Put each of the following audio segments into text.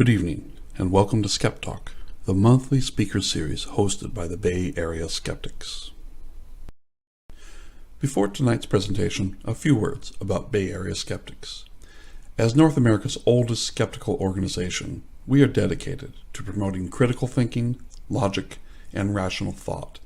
Good evening, and welcome to Skep Talk, the monthly speaker series hosted by the Bay Area Skeptics. Before tonight's presentation, a few words about Bay Area Skeptics. As North America's oldest skeptical organization, we are dedicated to promoting critical thinking, logic, and rational thought.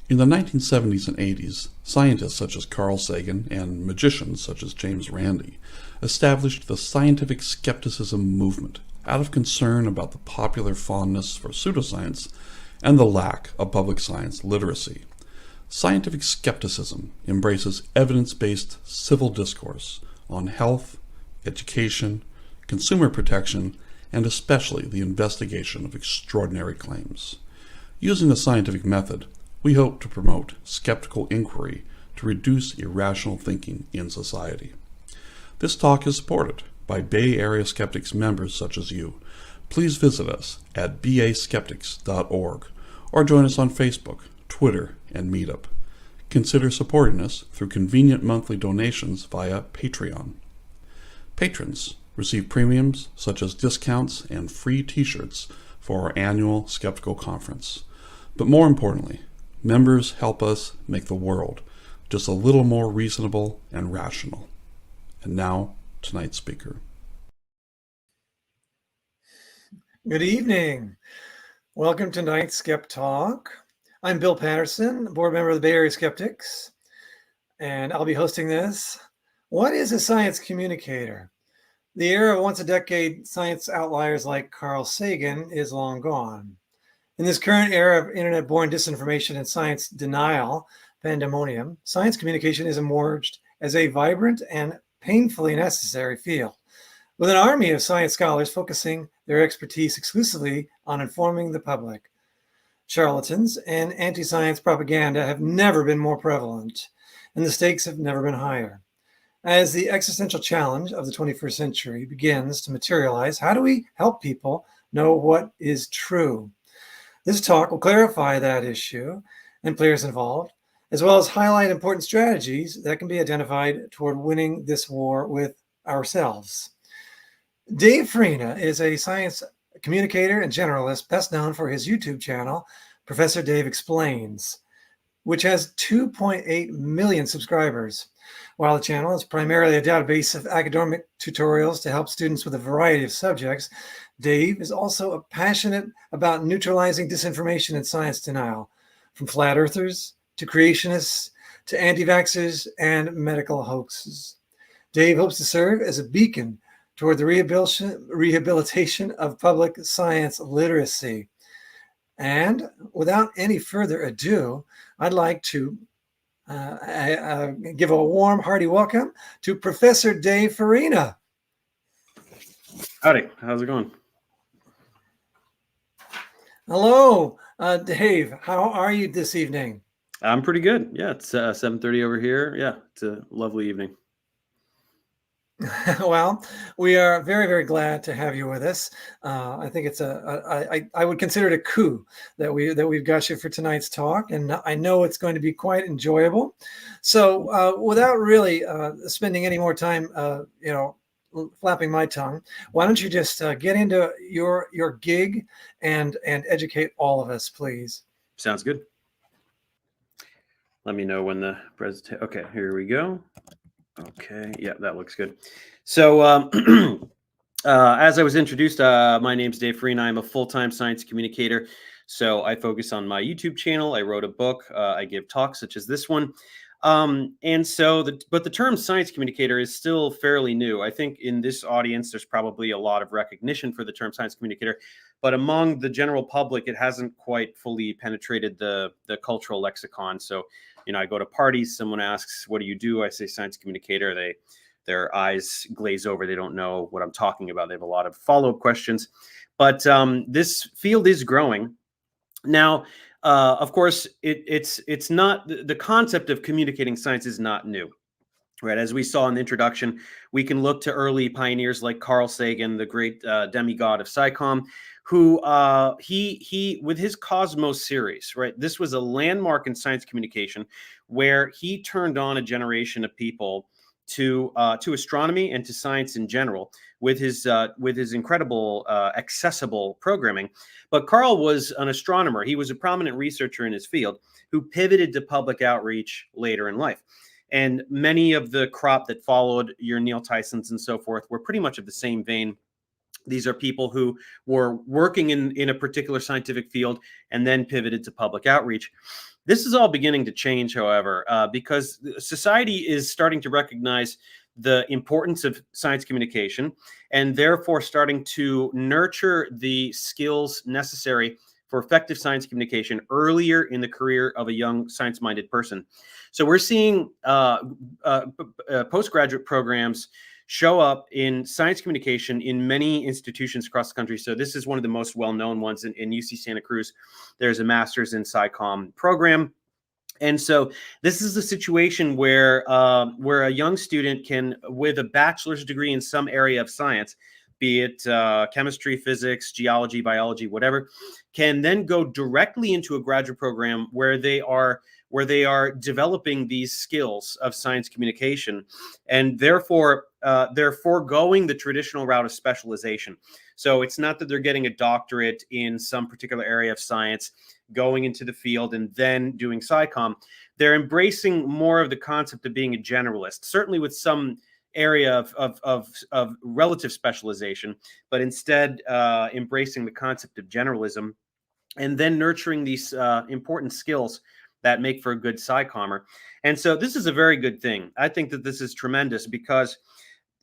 In the 1970s and 80s, scientists such as Carl Sagan and magicians such as James Randi established the scientific skepticism movement out of concern about the popular fondness for pseudoscience and the lack of public science literacy. Scientific skepticism embraces evidence-based civil discourse on health, education, consumer protection, and especially the investigation of extraordinary claims. Using the scientific method, we hope to promote skeptical inquiry to reduce irrational thinking in society. This talk is supported by Bay Area Skeptics members such as you. Please visit us at baskeptics.org or join us on Facebook, Twitter, and Meetup. Consider supporting us through convenient monthly donations via Patreon. Patrons receive premiums such as discounts and free t-shirts for our annual Skeptical Conference. But more importantly, members help us make the world just a little more reasonable and rational. And now, tonight's speaker. Good evening. Welcome to tonight's Skep Talk. I'm Bill Patterson, board member of the Bay Area Skeptics, and I'll be hosting this. What is a science communicator? The era of once-a-decade science outliers like Carl Sagan is long gone. In this current era of internet-borne disinformation and science denial, pandemonium, science communication has emerged as a vibrant and painfully necessary field, with an army of science scholars focusing their expertise exclusively on informing the public. Charlatans and anti-science propaganda have never been more prevalent, and the stakes have never been higher. As the existential challenge of the 21st century begins to materialize, how do we help people know what is true? This talk will clarify that issue and players involved, as well as highlight important strategies that can be identified toward winning this war with ourselves. Dave Farina is a science communicator and generalist, best known for his YouTube channel, Professor Dave Explains, which has 2.8 million subscribers. While the channel is primarily a database of academic tutorials to help students with a variety of subjects, Dave is also passionate about neutralizing disinformation and science denial, from flat earthers to creationists to anti-vaxxers and medical hoaxes. Dave hopes to serve as a beacon toward the rehabilitation of public science literacy. And without any further ado, I'd like to give a warm, hearty welcome to Professor Dave Farina. Howdy, how's it going? Hello, Dave. How are you this evening? I'm pretty good. Yeah, it's 7:30 over here. Yeah, it's a lovely evening. Well, we are very, very glad to have you with us. I think it's I would consider it a coup that we've got you for tonight's talk, and I know it's going to be quite enjoyable. So, without really spending any more time, flapping my tongue, why don't you just get into your gig and educate all of us, please? Sounds good. Let me know when the presentation. Okay, here we go. Okay, yeah, that looks good. So, as I was introduced, my name's Dave Farina. I'm a full-time science communicator. So I focus on my YouTube channel. I wrote a book. I give talks such as this one. But the term science communicator is still fairly new. I think in this audience, there's probably a lot of recognition for the term science communicator, but among the general public, it hasn't quite fully penetrated the cultural lexicon. So, I go to parties, someone asks, what do you do? I say science communicator. Their eyes glaze over. They don't know what I'm talking about. They have a lot of follow-up questions, but this field is growing. Now, of course, it's not the concept of communicating science is not new, right? As we saw in the introduction, we can look to early pioneers like Carl Sagan, the great demigod of SciComm, who he with his Cosmos series, right? This was a landmark in science communication where he turned on a generation of people to astronomy and to science in general with his incredible accessible programming. But Carl was an astronomer. He was a prominent researcher in his field who pivoted to public outreach later in life. And many of the crop that followed, your Neil Tysons and so forth, were pretty much of the same vein. These are people who were working in a particular scientific field and then pivoted to public outreach. This is all beginning to change, however, because society is starting to recognize the importance of science communication and therefore starting to nurture the skills necessary for effective science communication earlier in the career of a young science-minded person. So we're seeing postgraduate programs show up in science communication in many institutions across the country. So this is one of the most well-known ones in UC Santa Cruz. There's a master's in SciComm program. And so this is a situation where a young student can, with a bachelor's degree in some area of science, be it chemistry, physics, geology, biology, whatever, can then go directly into a graduate program where they are developing these skills of science communication, and therefore they're foregoing the traditional route of specialization. So it's not that they're getting a doctorate in some particular area of science, going into the field and then doing SciComm. They're embracing more of the concept of being a generalist, certainly with some area of relative specialization, but instead embracing the concept of generalism and then nurturing these important skills that make for a good SciCommer. And so this is a very good thing. I think that this is tremendous because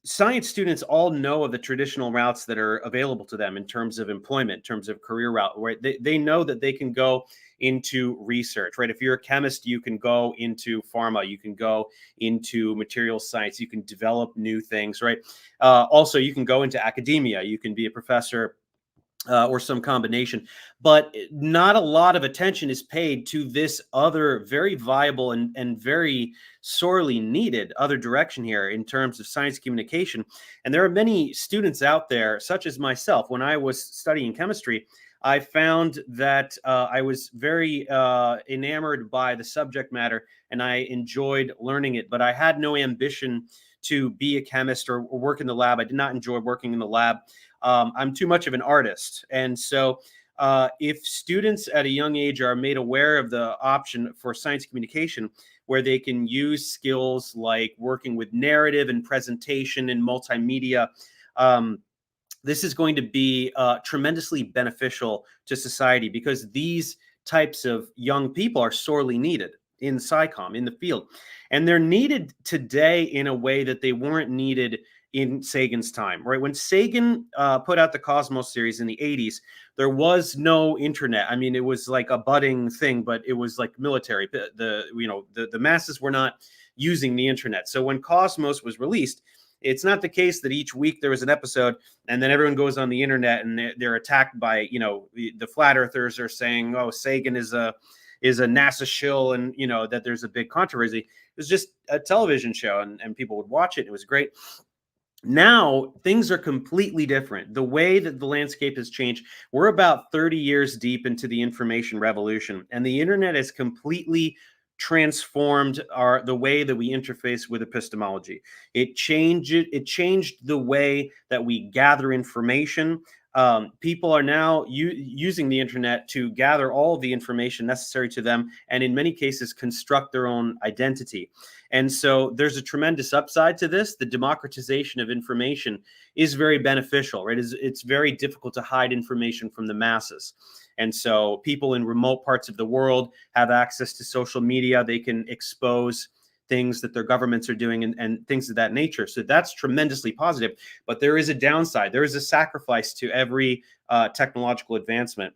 science students all know of the traditional routes that are available to them in terms of employment, in terms of career route, right? They know that they can go into research, right? If you're a chemist, you can go into pharma, you can go into material science, you can develop new things, right? Also, you can go into academia, you can be a professor or some combination, but not a lot of attention is paid to this other very viable and very sorely needed other direction here in terms of science communication. And there are many students out there, such as myself. When I was studying chemistry, I found that I was very enamored by the subject matter and I enjoyed learning it, but I had no ambition to be a chemist or work in the lab. I did not enjoy working in the lab. I'm too much of an artist. And so if students at a young age are made aware of the option for science communication, where they can use skills like working with narrative and presentation and multimedia, this is going to be tremendously beneficial to society because these types of young people are sorely needed in SciComm, in the field. And they're needed today in a way that they weren't needed in Sagan's time, right? When Sagan put out the Cosmos series in the 80s, there was no internet. I mean, it was like a budding thing, but it was like military. The masses were not using the internet. So when Cosmos was released, it's not the case that each week there was an episode and then everyone goes on the internet and they're attacked by, the flat earthers are saying, oh, Sagan is a NASA shill and, that there's a big controversy. It was just a television show and people would watch it. It was great. Now, things are completely different. The way that the landscape has changed, we're about 30 years deep into the information revolution, and the internet has completely transformed the way that we interface with epistemology. It changed the way that we gather information. People are now using the internet to gather all of the information necessary to them, and in many cases, construct their own identity. And so there's a tremendous upside to this. The democratization of information is very beneficial, right? It's very difficult to hide information from the masses. And so people in remote parts of the world have access to social media. They can expose things that their governments are doing and things of that nature. So that's tremendously positive. But there is a downside. There is a sacrifice to every technological advancement.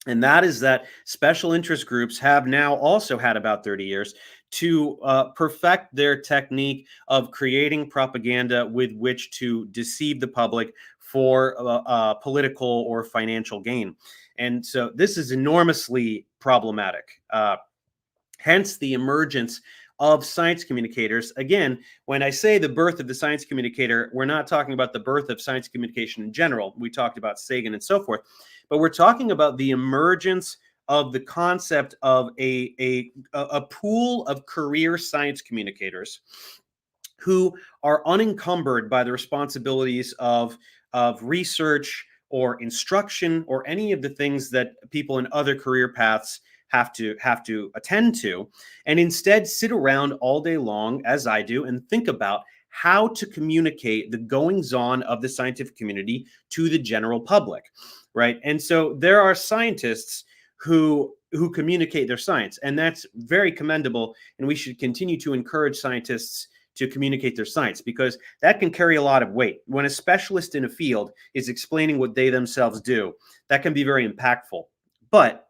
And that is that special interest groups have now also had about 30 years to perfect their technique of creating propaganda with which to deceive the public for political or financial gain. And so this is enormously problematic. Hence the emergence of science communicators. Again, when I say the birth of the science communicator, we're not talking about the birth of science communication in general. We talked about Sagan and so forth, but we're talking about the emergence of the concept of a pool of career science communicators who are unencumbered by the responsibilities of research or instruction or any of the things that people in other career paths have to attend to, and instead sit around all day long, as I do, and think about how to communicate the goings on of the scientific community to the general public, right? And so there are scientists who communicate their science, and that's very commendable, and we should continue to encourage scientists to communicate their science, because that can carry a lot of weight. When a specialist in a field is explaining what they themselves do, that can be very impactful. But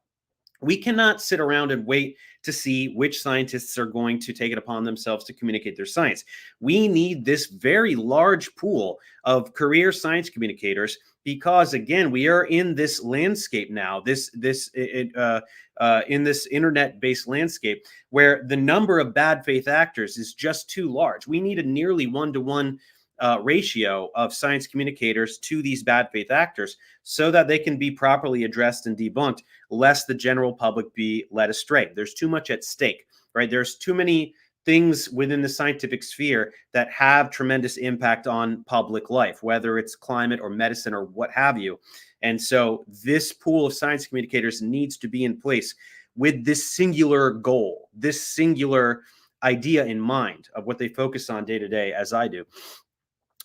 we cannot sit around and wait to see which scientists are going to take it upon themselves to communicate their science. We need this very large pool of career science communicators, because again, we are in this landscape now, in this internet-based landscape, where the number of bad faith actors is just too large. We need a nearly one-to-one ratio of science communicators to these bad faith actors, so that they can be properly addressed and debunked, lest the general public be led astray. There's too much at stake, right? There's too many things within the scientific sphere that have tremendous impact on public life, whether it's climate or medicine or what have you. And so this pool of science communicators needs to be in place with this singular goal, this singular idea in mind of what they focus on day to day, as I do.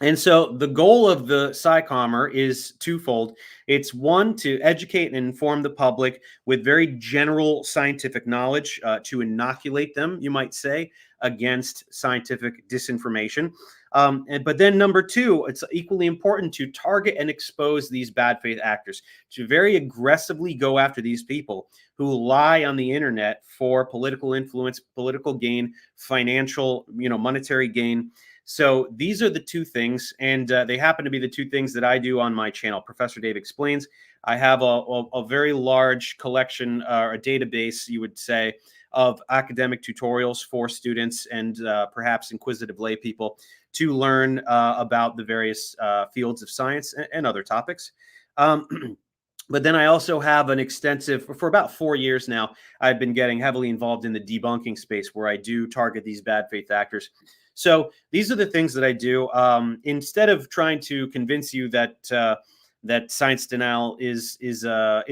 And so the goal of the SciCommer is twofold. It's one, to educate and inform the public with very general scientific knowledge, to inoculate them, you might say, against scientific disinformation. But then number two, it's equally important to target and expose these bad faith actors, to very aggressively go after these people who lie on the internet for political influence, political gain, financial, monetary gain. So these are the two things, and they happen to be the two things that I do on my channel, Professor Dave Explains. I have a very large collection, or a database, you would say, of academic tutorials for students and perhaps inquisitive lay people to learn about the various fields of science and other topics. But then I also have an extensive, for about 4 years now, I've been getting heavily involved in the debunking space, where I do target these bad faith actors. So these are the things that I do. Instead of trying to convince you that that science denial is a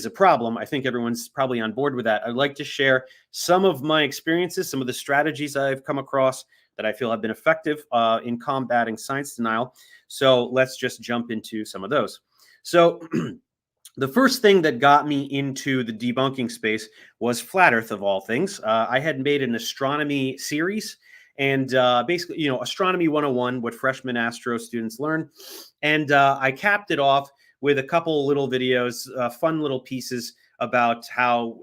problem, I think everyone's probably on board with that. I'd like to share some of my experiences, some of the strategies I've come across that I feel have been effective in combating science denial. So let's just jump into some of those. So the first thing that got me into the debunking space was flat Earth, of all things. I had made an astronomy series, and basically, Astronomy 101, what freshman astro students learn. And I capped it off with a couple little videos, fun little pieces about how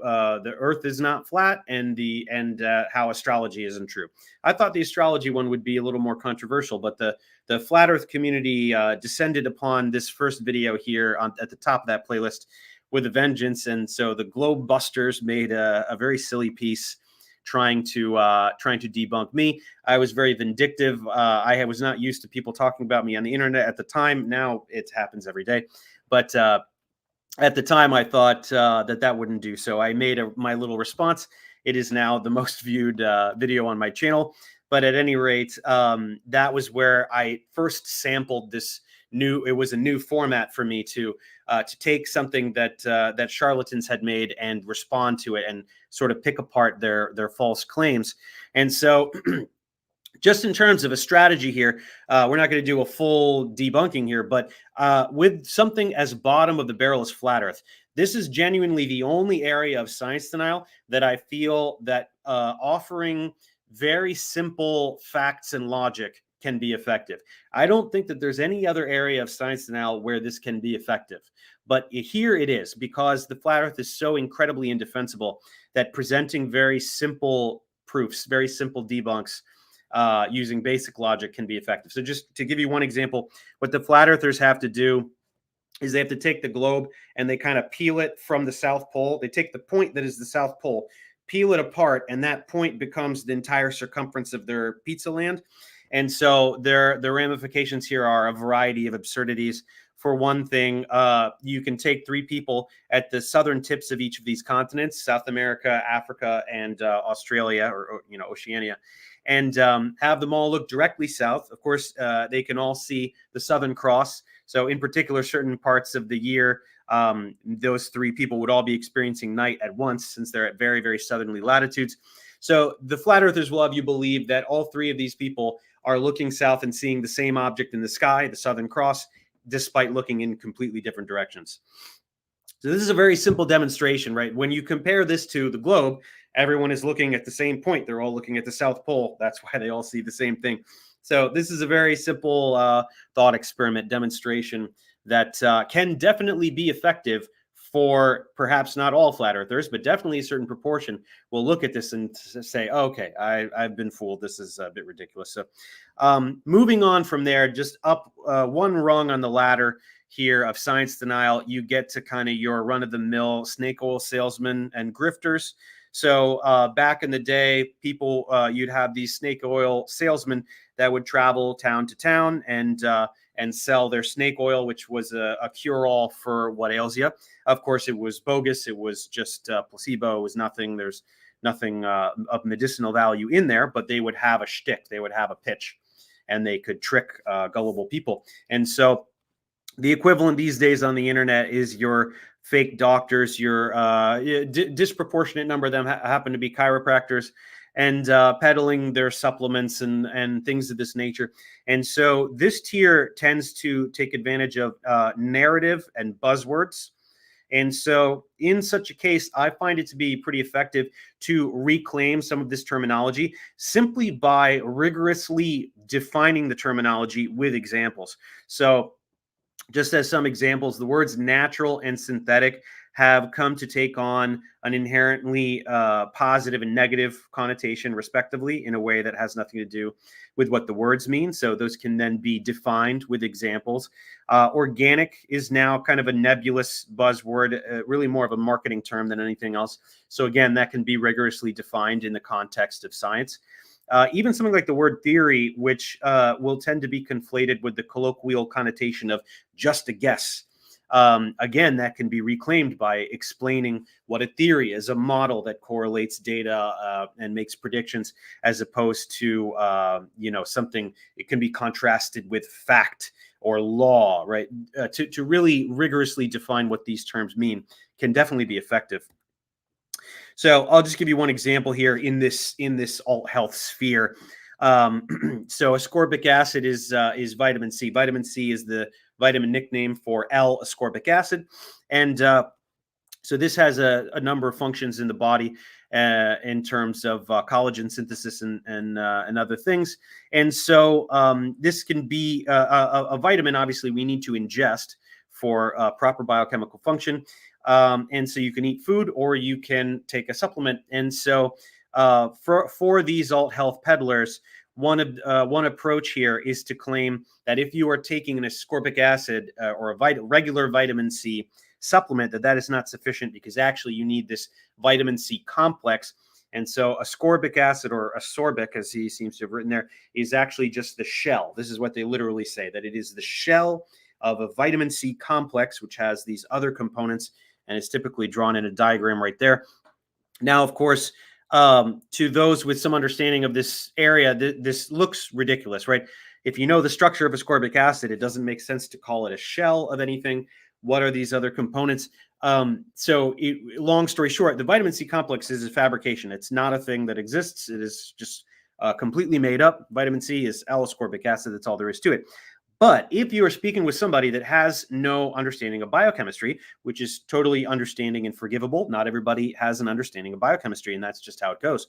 the Earth is not flat, and how astrology isn't true. I thought the astrology one would be a little more controversial, but the flat Earth community descended upon this first video here at the top of that playlist with a vengeance, and so the Globe Busters made a very silly piece trying to debunk me. I was very vindictive. I was not used to people talking about me on the internet at the time. Now it happens every day, but at the time, I thought that wouldn't do. So I made my little response. It is now the most viewed video on my channel. But at any rate, that was where I first sampled this new. It was a new format for me to take something that charlatans had made and respond to it and sort of pick apart their false claims. And so, just in terms of a strategy here, we're not going to do a full debunking here, but with something as bottom of the barrel as flat Earth, this is genuinely the only area of science denial that I feel that offering very simple facts and logic can be effective. I don't think that there's any other area of science denial where this can be effective, but here it is, because the flat Earth is so incredibly indefensible that presenting very simple proofs, very simple debunks, using basic logic can be effective. So just to give you one example, what the flat earthers have to do is they have to take the globe and they kind of peel it from the South Pole. They take the point that is the South Pole, peel it apart, and that point becomes the entire circumference of their pizza land. And so their ramifications here are a variety of absurdities, for one thing, you can take 3 people at the southern tips of each of these continents, South America, Africa, and Australia, or Oceania, and have them all look directly south. Of course, they can all see the Southern Cross. So in particular, certain parts of the year, those 3 people would all be experiencing night at once, since they're at very, very southerly latitudes. So the flat earthers will have you believe that all 3 of these people are looking south and seeing the same object in the sky, the Southern Cross, despite looking in completely different directions. So this is a very simple demonstration, right? When you compare this to the globe, everyone is looking at the same point. They're all looking at the South Pole. That's why they all see the same thing. So this is a very simple thought experiment demonstration that can definitely be effective for perhaps not all flat earthers, but definitely a certain proportion will look at this and say, oh, okay, I've been fooled. This is a bit ridiculous. So moving on from there, just up one rung on the ladder here of science denial, you get to kind of your run-of-the-mill snake oil salesmen and grifters. So back in the day, people, you'd have these snake oil salesmen that would travel town to town and sell their snake oil, which was a cure-all for what ails you. Of course, it was bogus. It was just placebo. It was nothing. There's nothing of medicinal value in there, but they would have a shtick. They would have a pitch, and they could trick gullible people. And so the equivalent these days on the internet is your fake doctors, your disproportionate number of them happen to be chiropractors, and peddling their supplements and things of this nature. And so this tier tends to take advantage of narrative and buzzwords. And so in such a case, I find it to be pretty effective to reclaim some of this terminology simply by rigorously defining the terminology with examples. So just as some examples, the words natural and synthetic have come to take on an inherently positive and negative connotation, respectively, in a way that has nothing to do with what the words mean. So those can then be defined with examples. Organic is now kind of a nebulous buzzword, really more of a marketing term than anything else. So again, that can be rigorously defined in the context of science. Even something like the word theory, which will tend to be conflated with the colloquial connotation of just a guess. Again, that can be reclaimed by explaining what a theory is, a model that correlates data and makes predictions, as opposed to, something, it can be contrasted with fact or law, right? To really rigorously define what these terms mean can definitely be effective. So I'll just give you one example here in this alt health sphere. So ascorbic acid is vitamin C. Vitamin C is the vitamin nickname for L-ascorbic acid. And so this has a number of functions in the body in terms of collagen synthesis and other things. And so this can be a vitamin, obviously, we need to ingest for proper biochemical function. And so you can eat food or you can take a supplement. And so for these alt health peddlers, one approach here is to claim that if you are taking an ascorbic acid or a regular vitamin C supplement, that is not sufficient, because actually you need this vitamin C complex. And so ascorbic acid, or ascorbic, as he seems to have written there, is actually just the shell. This is what they literally say, that it is the shell of a vitamin C complex, which has these other components, and it's typically drawn in a diagram right there. Now, of course, to those with some understanding of this area, this looks ridiculous, right? If you know the structure of ascorbic acid, it doesn't make sense to call it a shell of anything. What are these other components? Long story short, the vitamin C complex is a fabrication. It's not a thing that exists. It is just completely made up. Vitamin C is L-ascorbic acid. That's all there is to it. But if you are speaking with somebody that has no understanding of biochemistry, which is totally understanding and forgivable, not everybody has an understanding of biochemistry, and that's just how it goes.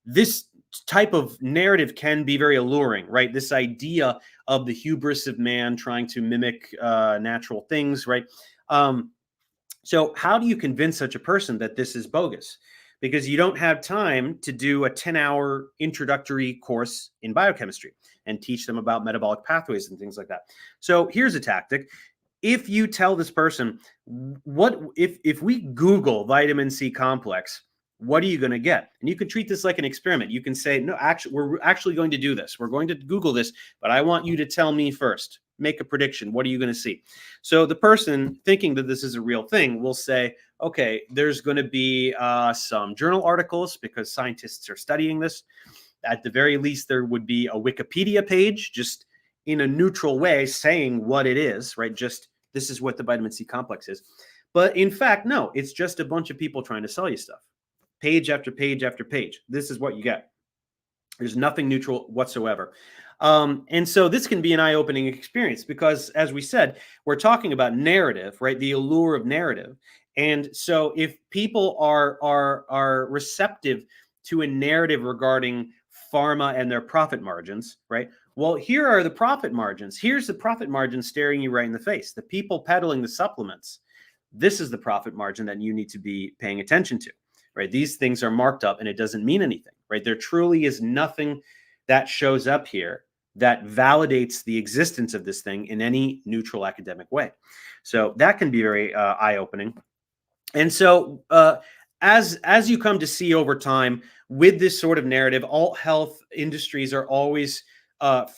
This type of narrative can be very alluring, right? This idea of the hubris of man trying to mimic natural things, right? So how do you convince such a person that this is bogus? Because you don't have time to do a 10-hour introductory course in biochemistry and teach them about metabolic pathways and things like that. So here's a tactic. If you tell this person, if we Google vitamin C complex, what are you going to get? And you can treat this like an experiment. You can say, no, actually, we're actually going to do this. We're going to Google this, but I want you to tell me first. make a prediction. What are you going to see? So the person thinking that this is a real thing will say, okay, there's going to be some journal articles because scientists are studying this. At the very least, there would be a Wikipedia page just in a neutral way saying what it is, right? Just this is what the vitamin C complex is. But in fact, no, it's just a bunch of people trying to sell you stuff. Page after page after page. This is what you get. There's nothing neutral whatsoever. And so this can be an eye-opening experience because, as we said, we're talking about narrative, right? The allure of narrative. And so if people are receptive to a narrative regarding pharma and their profit margins, right? Well, here are the profit margins. Here's the profit margin staring you right in the face. The people peddling the supplements. This is the profit margin that you need to be paying attention to, right? These things are marked up and it doesn't mean anything, right? There truly is nothing that shows up here that validates the existence of this thing in any neutral academic way. So that can be very eye-opening. And so as you come to see over time with this sort of narrative, alt health industries are always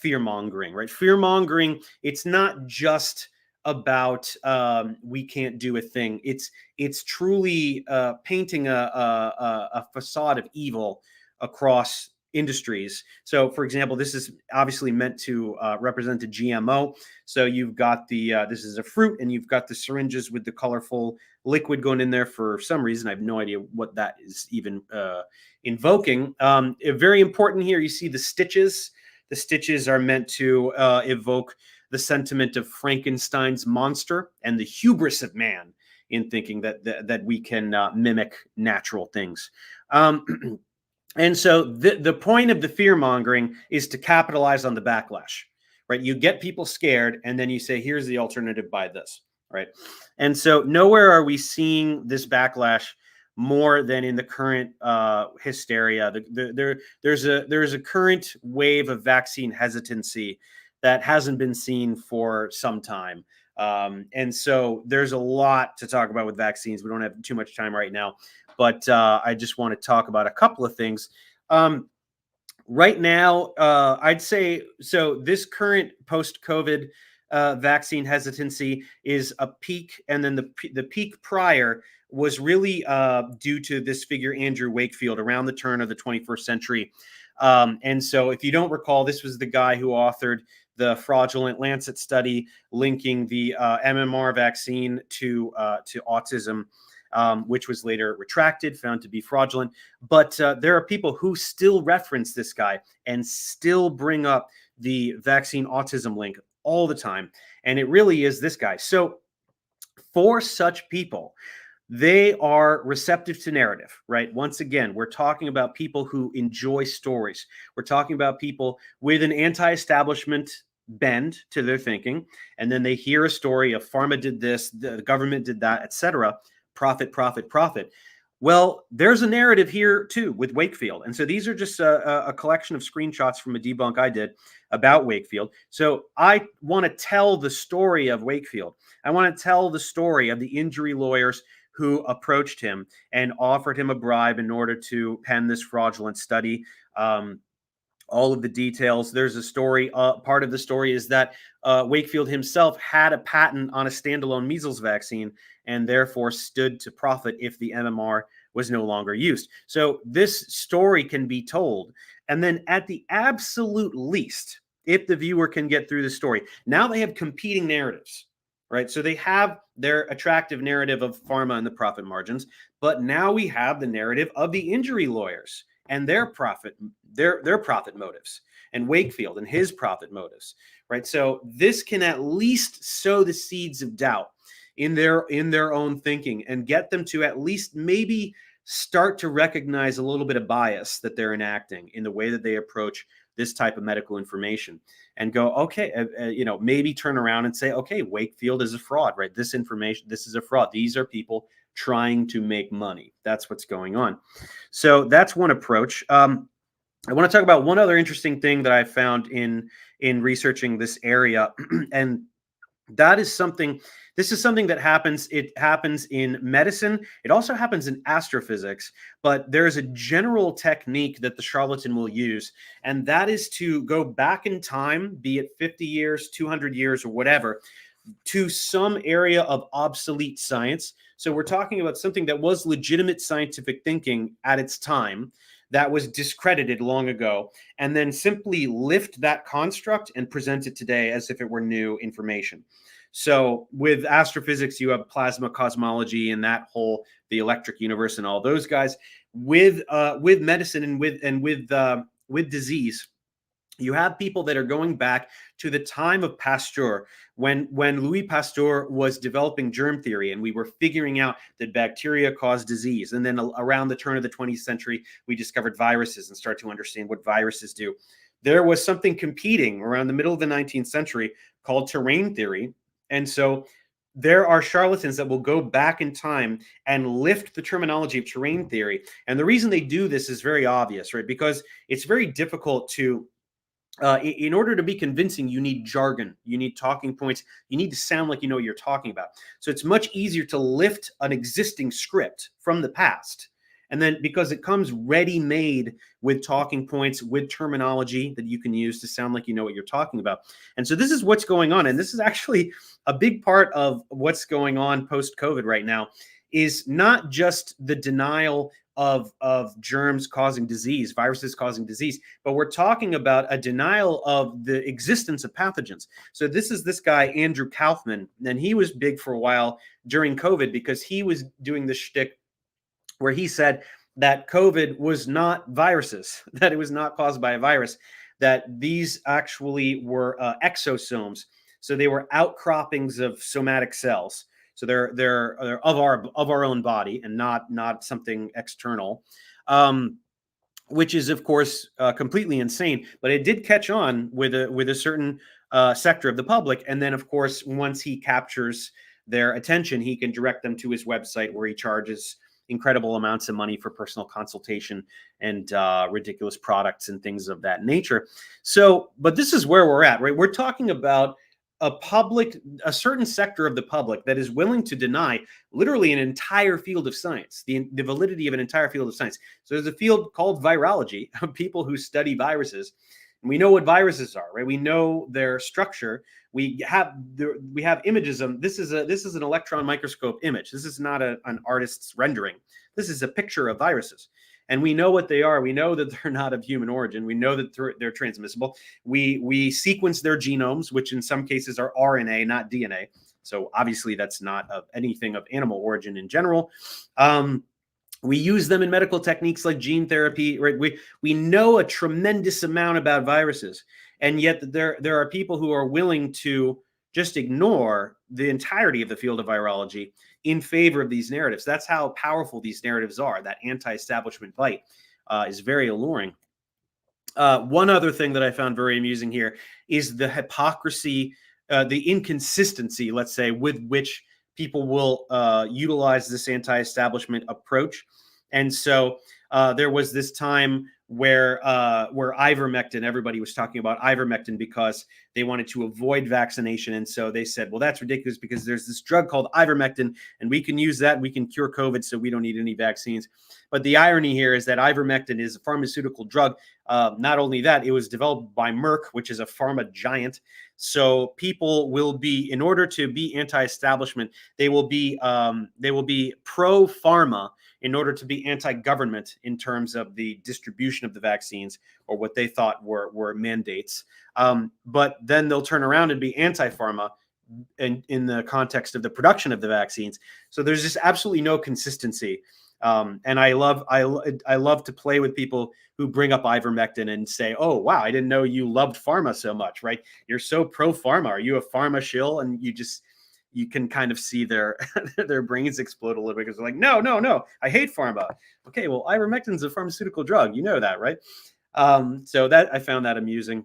fear-mongering, right? Fear-mongering, it's not just about we can't do a thing. It's truly painting a facade of evil across industries. So, for example, this is obviously meant to represent a GMO. So you've got the this is a fruit, and you've got the syringes with the colorful liquid going in there for some reason. I have no idea what that is even invoking. Very important here, you see the stitches. The stitches are meant to evoke the sentiment of Frankenstein's monster and the hubris of man in thinking that we can mimic natural things. And so the point of the fear mongering is to capitalize on the backlash, right? You get people scared and then you say, here's the alternative, buy this, right? And so nowhere are we seeing this backlash more than in the current hysteria. There's a current wave of vaccine hesitancy that hasn't been seen for some time. And so there's a lot to talk about with vaccines. We don't have too much time right now, but I just want to talk about a couple of things. Right now, I'd say, so this current post-COVID vaccine hesitancy is a peak, and then the peak prior was really due to this figure, Andrew Wakefield, around the turn of the 21st century. And so if you don't recall, this was the guy who authored the fraudulent Lancet study linking the MMR vaccine to autism, which was later retracted, found to be fraudulent. But there are people who still reference this guy and still bring up the vaccine autism link all the time. And it really is this guy. So for such people, they are receptive to narrative, right? Once again, we're talking about people who enjoy stories. We're talking about people with an anti-establishment bend to their thinking, and then they hear a story of pharma did this, the government did that, etc. Profit, profit, profit. Well, there's a narrative here too with Wakefield. And so these are just a collection of screenshots from a debunk I did about Wakefield. So I want to tell the story of Wakefield. I want to tell the story of the injury lawyers who approached him and offered him a bribe in order to pen this fraudulent study. All of the details. There's a story. Part of the story is that Wakefield himself had a patent on a standalone measles vaccine and therefore stood to profit if the MMR was no longer used. So this story can be told. And then at the absolute least, if the viewer can get through the story, now they have competing narratives, right? So they have their attractive narrative of pharma and the profit margins, but now we have the narrative of the injury lawyers and their profit motives, and Wakefield and his profit motives, right? So this can at least sow the seeds of doubt in their own thinking and get them to at least maybe start to recognize a little bit of bias that they're enacting in the way that they approach this type of medical information, and go, okay, maybe turn around and say, okay, Wakefield is a fraud, right? This is a fraud. These are people trying to make money. That's what's going on. So that's one approach. I want to talk about one other interesting thing that I found in researching this area, and that is something This is something that happens. It happens in medicine. It also happens in astrophysics. But there's a general technique that the charlatan will use, and that is to go back in time, be it 50 years, 200 years, or whatever, to some area of obsolete science. So we're talking about something that was legitimate scientific thinking at its time, that was discredited long ago, and then simply lift that construct and present it today as if it were new information. So with astrophysics, you have plasma cosmology and that whole, the electric universe and all those guys. With medicine and with disease, you have people that are going back to the time of Pasteur, when Louis Pasteur was developing germ theory, and we were figuring out that bacteria cause disease. And then around the turn of the 20th century, we discovered viruses and start to understand what viruses do. There was something competing around the middle of the 19th century called terrain theory. And so there are charlatans that will go back in time and lift the terminology of terrain theory. And the reason they do this is very obvious, right? Because it's very difficult to in order to be convincing, you need jargon, you need talking points, you need to sound like you know what you're talking about. So it's much easier to lift an existing script from the past. And then because it comes ready-made with talking points, with terminology that you can use to sound like you know what you're talking about. And so this is what's going on. And this is actually a big part of what's going on post-COVID right now, is not just the denial of germs causing disease, viruses causing disease, but we're talking about a denial of the existence of pathogens. So this is this guy, Andrew Kaufman, and he was big for a while during COVID because he was doing this shtick where he said that COVID was not viruses, that it was not caused by a virus, that these actually were exosomes. So they were outcroppings of somatic cells. So they're of our own body and not something external, which is of course completely insane. But it did catch on with a certain sector of the public, and then of course once he captures their attention, he can direct them to his website where he charges incredible amounts of money for personal consultation and ridiculous products and things of that nature. So, but this is where we're at, right? We're talking about a certain sector of the public that is willing to deny literally an entire field of science, the validity of an entire field of science. So there's a field called virology of people who study viruses. And we know what viruses are, right? We know their structure. We have images of this is an electron microscope image. This is not an artist's rendering. This is a picture of viruses. And we know what they are. We know that they're not of human origin. We know that they're transmissible. We sequence their genomes, which in some cases are RNA, not DNA. So obviously that's not of anything of animal origin in general. We use them in medical techniques like gene therapy. Right? We know a tremendous amount about viruses, and yet there are people who are willing to just ignore the entirety of the field of virology in favor of these narratives. That's how powerful these narratives are. That anti-establishment bite is very alluring. One other thing that I found very amusing here is the hypocrisy, the inconsistency, let's say, with which people will utilize this anti-establishment approach. And so there was this time where ivermectin, everybody was talking about ivermectin because they wanted to avoid vaccination. And so they said, well, that's ridiculous because there's this drug called ivermectin and we can use that. We can cure COVID, so we don't need any vaccines. But the irony here is that ivermectin is a pharmaceutical drug. Not only that, it was developed by Merck, which is a pharma giant. So people will be, in order to be anti-establishment, they will be pro-pharma in order to be anti-government in terms of the distribution of the vaccines or what they thought were mandates. But then they'll turn around and be anti-pharma in the context of the production of the vaccines. So there's just absolutely no consistency. And I love to play with people who bring up ivermectin and say, oh, wow, I didn't know you loved pharma so much, right? You're so pro-pharma. Are you a pharma shill? And you can kind of see their brains explode a little bit because they're like, no, I hate pharma. Okay, well, ivermectin's a pharmaceutical drug. You know that, right? So I found that amusing.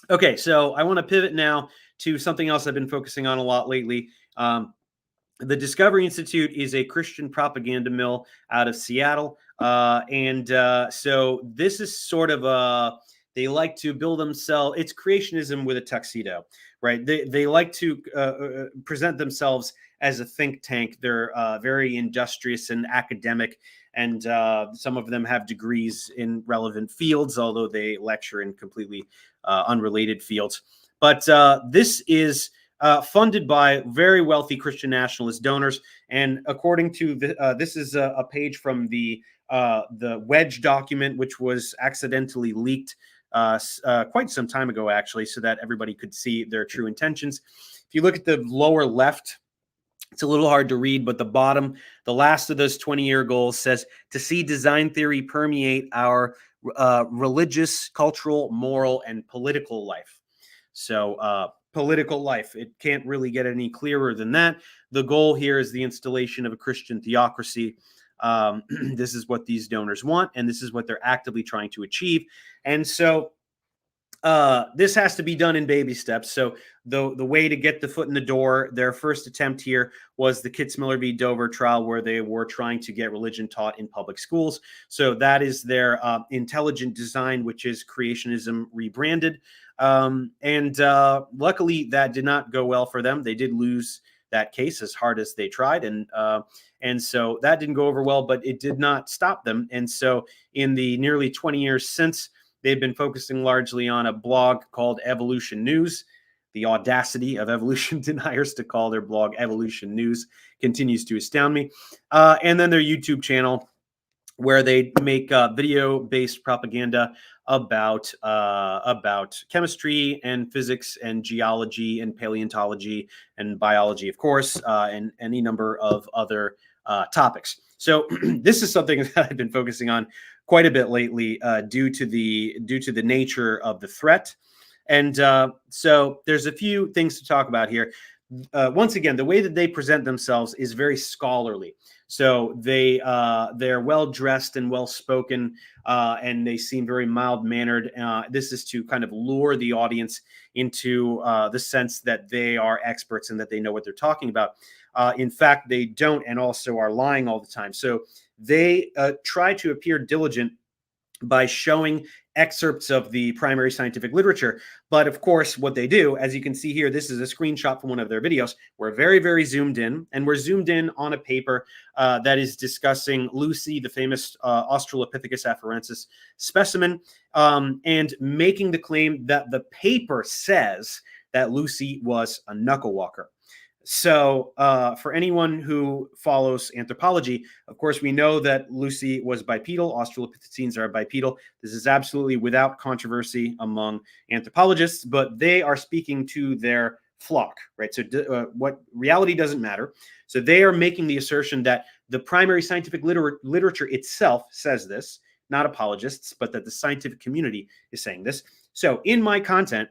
Okay, so I want to pivot now to something else I've been focusing on a lot lately. The Discovery Institute is a Christian propaganda mill out of Seattle. So this is sort of They like to build themselves. It's creationism with a tuxedo, right? They like to present themselves as a think tank. They're very industrious and academic, and some of them have degrees in relevant fields, although they lecture in completely unrelated fields. But this is funded by very wealthy Christian nationalist donors. And according to this is a page from the Wedge document, which was accidentally leaked quite some time ago, actually, so that everybody could see their true intentions. If you look at the lower left, it's a little hard to read, but the bottom, the last of those 20-year goals says to see design theory permeate our religious, cultural, moral, and political life. So political life, it can't really get any clearer than that. The goal here is the installation of a Christian theocracy. This is what these donors want, and this is what they're actively trying to achieve. And so this has to be done in baby steps. So the way to get the foot in the door, their first attempt here was the Kitzmiller v. Dover trial, where they were trying to get religion taught in public schools. So that is their intelligent design, which is creationism rebranded. And luckily, that did not go well for them. They did lose that case as hard as they tried. And so that didn't go over well, but it did not stop them. And so in the nearly 20 years since, they've been focusing largely on a blog called Evolution News. The audacity of evolution deniers to call their blog Evolution News continues to astound me. And then their YouTube channel, where they make video-based propaganda about chemistry and physics and geology and paleontology and biology, of course, and any number of other topics. So this is something that I've been focusing on quite a bit lately due to the nature of the threat. And so there's a few things to talk about here. Once again, the way that they present themselves is very scholarly. So they're well dressed and well spoken, and they seem very mild mannered. This is to kind of lure the audience into the sense that they are experts and that they know what they're talking about. In fact, they don't, and also are lying all the time. So they try to appear diligent by showing excerpts of the primary scientific literature. But of course, what they do, as you can see here, this is a screenshot from one of their videos. We're very, very zoomed in, and we're zoomed in on a paper that is discussing Lucy, the famous Australopithecus afarensis specimen, and making the claim that the paper says that Lucy was a knuckle walker. So for anyone who follows anthropology, of course, we know that Lucy was bipedal. Australopithecines are bipedal. This is absolutely without controversy among anthropologists, but they are speaking to their flock, right? So what reality doesn't matter. So they are making the assertion that the primary scientific literature itself says this, not apologists, but that the scientific community is saying this. So in my content,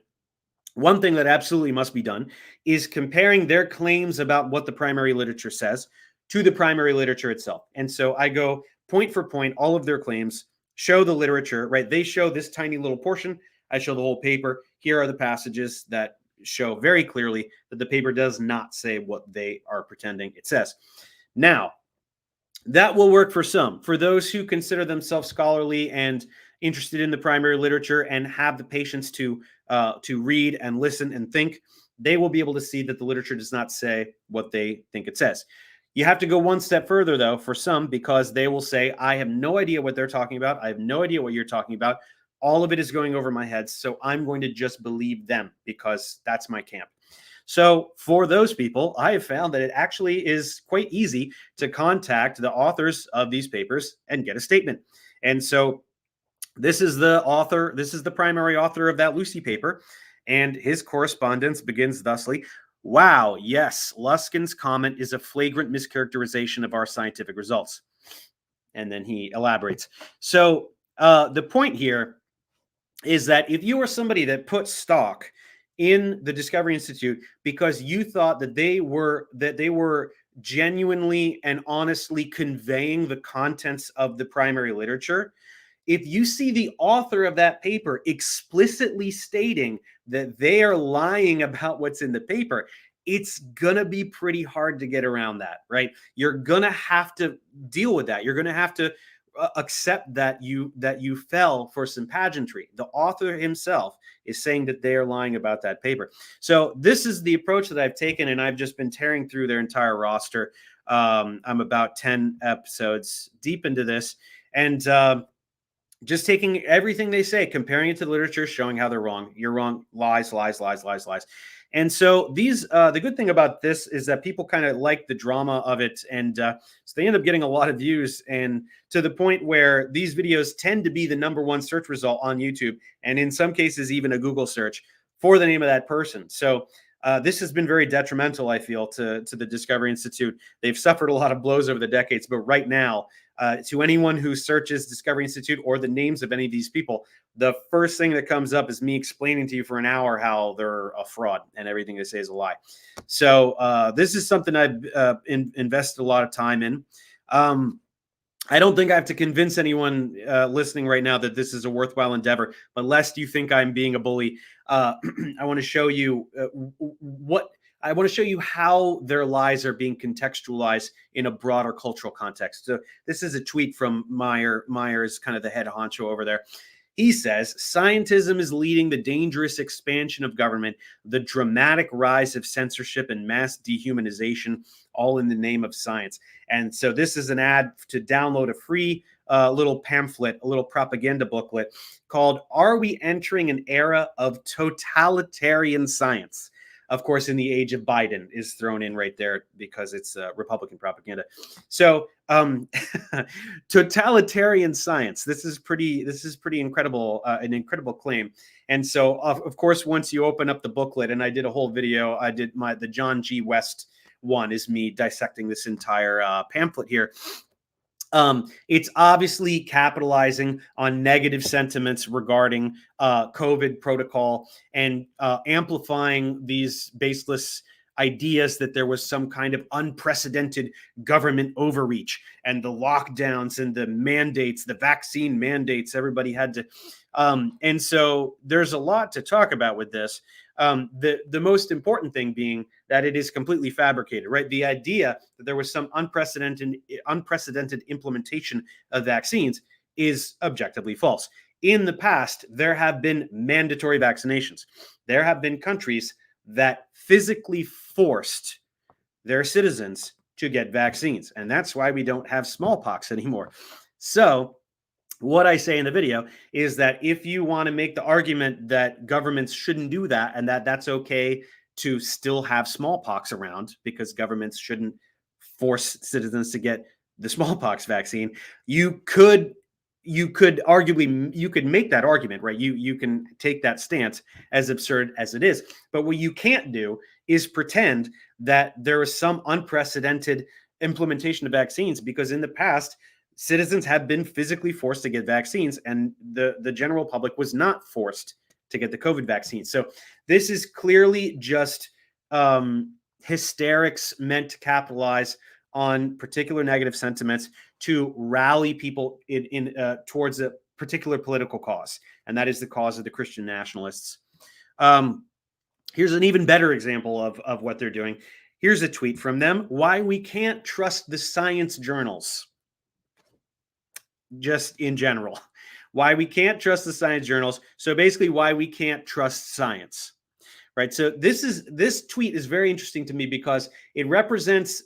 one thing that absolutely must be done is comparing their claims about what the primary literature says to the primary literature itself. And so I go point for point, all of their claims, show the literature, right? They show this tiny little portion. I show the whole paper. Here are the passages that show very clearly that the paper does not say what they are pretending it says. Now, that will work for some. For those who consider themselves scholarly and interested in the primary literature and have the patience to read and listen and think, they will be able to see that the literature does not say what they think it says. You have to go one step further, though, for some, because they will say, I have no idea what they're talking about. I have no idea what you're talking about. All of it is going over my head, so I'm going to just believe them because that's my camp. So for those people, I have found that it actually is quite easy to contact the authors of these papers and get a statement. And so this is the author, this is the primary author of that Lucy paper, and his correspondence begins thusly: wow, yes, Luskin's comment is a flagrant mischaracterization of our scientific results. And then he elaborates. So the point here is that if you are somebody that put stock in the Discovery Institute because you thought that they were genuinely and honestly conveying the contents of the primary literature, if you see the author of that paper explicitly stating that they are lying about what's in the paper, it's going to be pretty hard to get around that, right? You're going to have to deal with that. You're going to have to accept that you fell for some pageantry. The author himself is saying that they are lying about that paper. So this is the approach that I've taken, and I've just been tearing through their entire roster. I'm about 10 episodes deep into this, and just taking everything they say, comparing it to the literature, showing how they're wrong. You're wrong. Lies, lies, lies, lies, lies. And so these, the good thing about this is that people kind of like the drama of it. And so they end up getting a lot of views, and to the point where these videos tend to be the #1 search result on YouTube. And in some cases, even a Google search for the name of that person. So this has been very detrimental, I feel, to the Discovery Institute. They've suffered a lot of blows over the decades, but right now, to anyone who searches Discovery Institute or the names of any of these people, the first thing that comes up is me explaining to you for an hour how they're a fraud and everything they say is a lie. So this is something I've invested a lot of time in. I don't think I have to convince anyone listening right now that this is a worthwhile endeavor, but lest you think I'm being a bully, I want to show you I want to show you how their lies are being contextualized in a broader cultural context. So this is a tweet from Myers, kind of the head honcho over there. He says, scientism is leading the dangerous expansion of government, the dramatic rise of censorship and mass dehumanization, all in the name of science. And so this is an ad to download a free little pamphlet, a little propaganda booklet called Are We Entering an Era of Totalitarian Science? Of course, in the age of Biden is thrown in right there because it's Republican propaganda. So totalitarian science. This is pretty incredible, an incredible claim. And so, of course, once you open up the booklet, and I did a whole video, I did the John G. West one is me dissecting this entire pamphlet here. It's obviously capitalizing on negative sentiments regarding COVID protocol and amplifying these baseless ideas that there was some kind of unprecedented government overreach and the lockdowns and the mandates, the vaccine mandates, everybody had to. And so there's a lot to talk about with this. The most important thing being that it is completely fabricated, right? The idea that there was some unprecedented implementation of vaccines is objectively false. In the past, there have been mandatory vaccinations. There have been countries that physically forced their citizens to get vaccines. And that's why we don't have smallpox anymore. So what I say in the video is that if you want to make the argument that governments shouldn't do that and that that's okay to still have smallpox around because governments shouldn't force citizens to get the smallpox vaccine, you could make that argument, right? You can take that stance, as absurd as it is. But what you can't do is pretend that there is some unprecedented implementation of vaccines, because in the past, citizens have been physically forced to get vaccines, and the general public was not forced to get the COVID vaccine. So this is clearly just hysterics meant to capitalize on particular negative sentiments to rally people towards a particular political cause, and that is the cause of the Christian nationalists. Here's an even better example of what they're doing. Here's a tweet from them: why we can't trust the science journals. Just in general, why we can't trust the science journals. So basically why we can't trust science, right? So this tweet is very interesting to me because it represents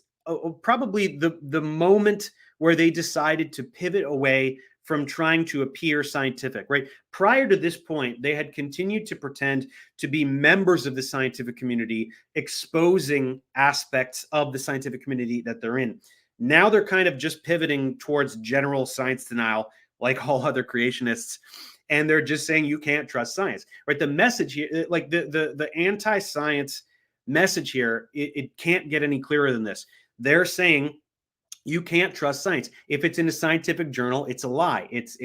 probably the moment where they decided to pivot away from trying to appear scientific, right? Prior to this point, they had continued to pretend to be members of the scientific community, exposing aspects of the scientific community that they're in. Now they're kind of just pivoting towards general science denial, like all other creationists, and they're just saying you can't trust science, right? The message here, like the anti-science message here, it can't get any clearer than this. They're saying you can't trust science. If it's in a scientific journal, it's a lie. It's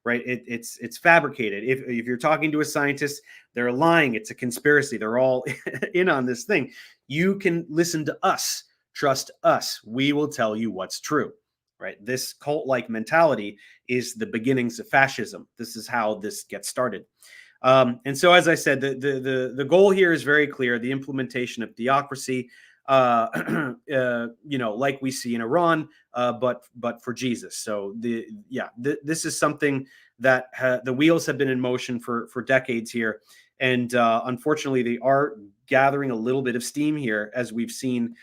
right. It's fabricated. If you're talking to a scientist, they're lying. It's a conspiracy. They're all in on this thing. You can listen to us. Trust us. We will tell you what's true, right? This cult-like mentality is the beginnings of fascism. This is how this gets started. And so, as I said, the goal here is very clear: the implementation of theocracy. like we see in Iran, but for Jesus. So this is something that the wheels have been in motion for decades here, and unfortunately, they are gathering a little bit of steam here, as we've seen.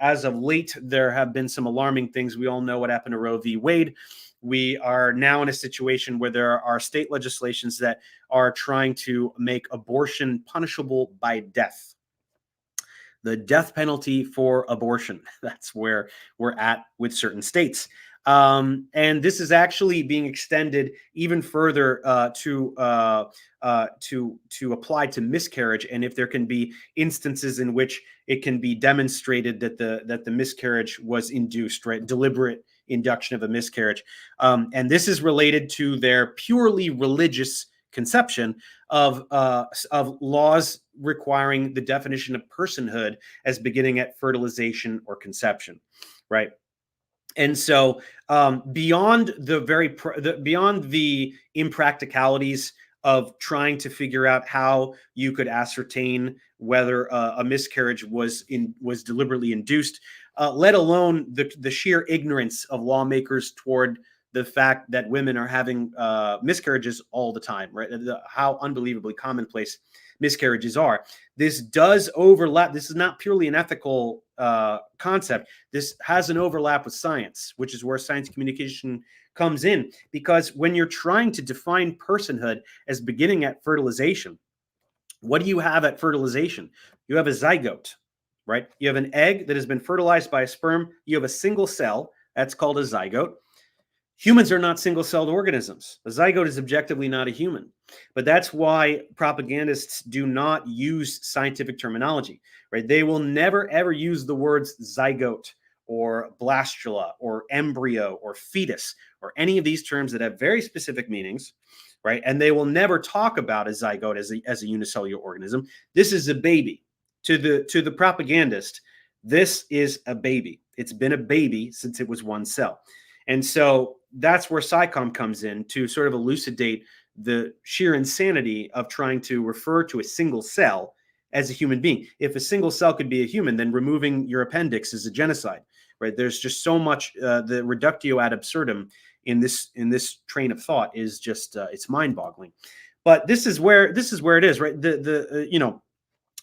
As of late, there have been some alarming things. We all know what happened to Roe v. Wade. We are now in a situation where there are state legislations that are trying to make abortion punishable by death. The death penalty for abortion. That's where we're at with certain states. And this is actually being extended even further to apply to miscarriage. And if there can be instances in which it can be demonstrated that the miscarriage was induced, right? Deliberate induction of a miscarriage. And this is related to their purely religious conception of laws requiring the definition of personhood as beginning at fertilization or conception, right? And so beyond the impracticalities of trying to figure out how you could ascertain whether a miscarriage was deliberately induced, let alone the sheer ignorance of lawmakers toward the fact that women are having miscarriages all the time, right? How unbelievably commonplace miscarriages are. This does overlap. This is not purely an ethical concept. This has an overlap with science, which is where science communication comes in. Because when you're trying to define personhood as beginning at fertilization, what do you have at fertilization? You have a zygote, right? You have an egg that has been fertilized by a sperm. You have a single cell. That's called a zygote. Humans are not single-celled organisms. A zygote is objectively not a human. But that's why propagandists do not use scientific terminology, right? They will never, ever use the words zygote or blastula or embryo or fetus or any of these terms that have very specific meanings, right? And they will never talk about a zygote as a unicellular organism. This is a baby. To the propagandist, this is a baby. It's been a baby since it was one cell. And so that's where SciComm comes in to sort of elucidate the sheer insanity of trying to refer to a single cell as a human being. If a single cell could be a human, then removing your appendix is a genocide, right? There's just so much, the reductio ad absurdum in this train of thought is just, it's mind-boggling. But this is where it is, right?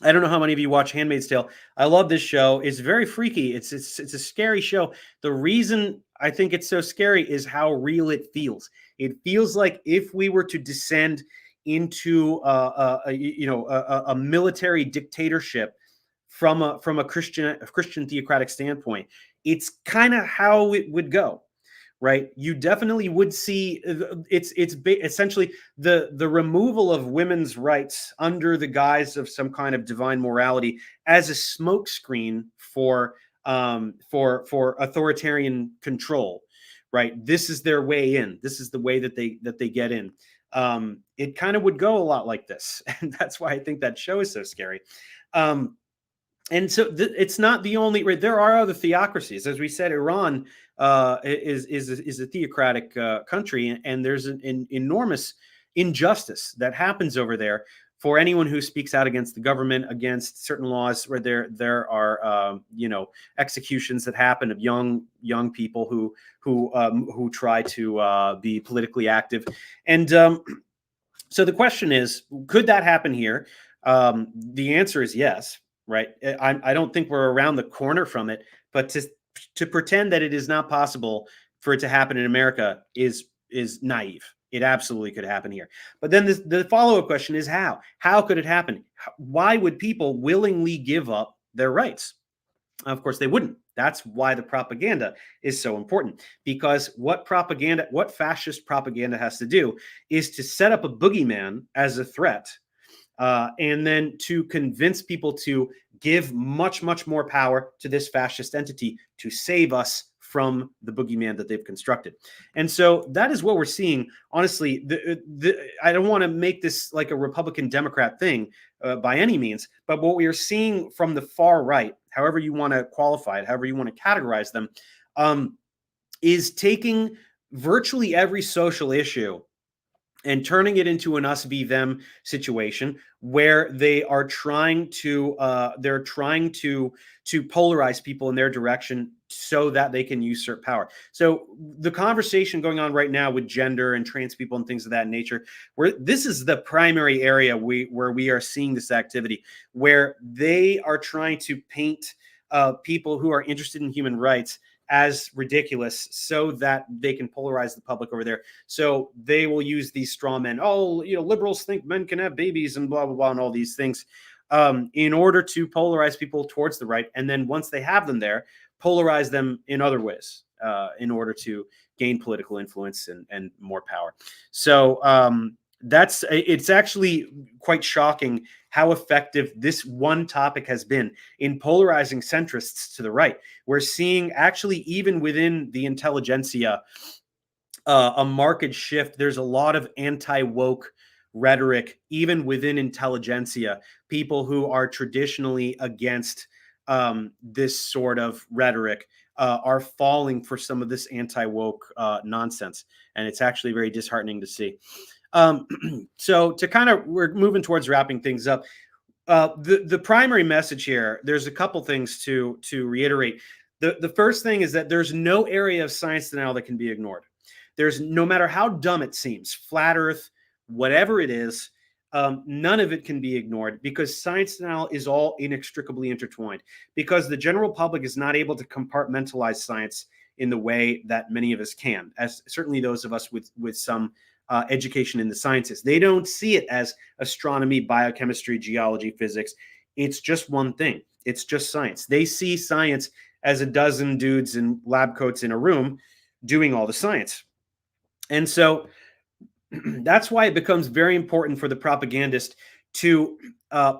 I don't know how many of you watch Handmaid's Tale. I love this show. It's very freaky. It's a scary show. The reason I think it's so scary is how real it feels. It feels like if we were to descend into a military dictatorship from a Christian theocratic standpoint, it's kind of how it would go. Right, you definitely would see it's essentially the removal of women's rights under the guise of some kind of divine morality as a smokescreen for authoritarian control. Right, this is their way in. This is the way that they get in. It kind of would go a lot like this, and that's why I think that show is so scary. And so it's not the only. Right, there are other theocracies, as we said. Iran is a theocratic country, and there's an enormous injustice that happens over there for anyone who speaks out against the government, against certain laws. Where there are executions that happen of young people who try to be politically active, and so the question is, could that happen here? The answer is yes. Right. I don't think we're around the corner from it, but to pretend that it is not possible for it to happen in America is naive. It absolutely could happen here. But then the follow-up question is how? How could it happen? Why would people willingly give up their rights? Of course, they wouldn't. That's why the propaganda is so important, because what fascist propaganda has to do is to set up a boogeyman as a threat. And then to convince people to give much, much more power to this fascist entity to save us from the boogeyman that they've constructed. And so that is what we're seeing. Honestly, I don't want to make this like a Republican Democrat thing by any means, but what we are seeing from the far right, however you want to qualify it, however you want to categorize them, is taking virtually every social issue and turning it into an us v them situation where they are trying to polarize people in their direction so that they can usurp power. So the conversation going on right now with gender and trans people and things of that nature, where this is the primary area where we are seeing this activity, where they are trying to paint people who are interested in human rights as ridiculous so that they can polarize the public over there. So they will use these straw men. Oh, liberals think men can have babies and blah, blah, blah, and all these things in order to polarize people towards the right. And then once they have them there, polarize them in other ways in order to gain political influence and more power. So it's actually quite shocking how effective this one topic has been in polarizing centrists to the right. We're seeing actually even within the intelligentsia a marked shift. There's a lot of anti-woke rhetoric even within intelligentsia, people who are traditionally against this sort of rhetoric are falling for some of this anti-woke nonsense. And it's actually very disheartening to see. So we're moving towards wrapping things up. The primary message here, there's a couple things to reiterate. The first thing is that there's no area of science denial that can be ignored. There's, no matter how dumb it seems, flat earth, whatever it is, none of it can be ignored, because science denial is all inextricably intertwined, because the general public is not able to compartmentalize science in the way that many of us can, as certainly those of us with some education in the sciences. They don't see it as astronomy, biochemistry, geology, physics. It's just one thing. It's just science. They see science as a dozen dudes in lab coats in a room doing all the science. And so that's why it becomes very important for the propagandist to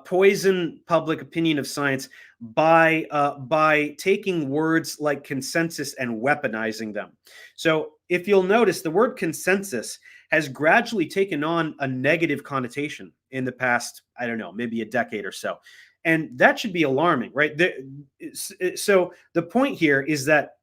poison public opinion of science by taking words like consensus and weaponizing them. So if you'll notice, the word consensus has gradually taken on a negative connotation in the past, I don't know, maybe a decade or so. And that should be alarming, right? So the point here is that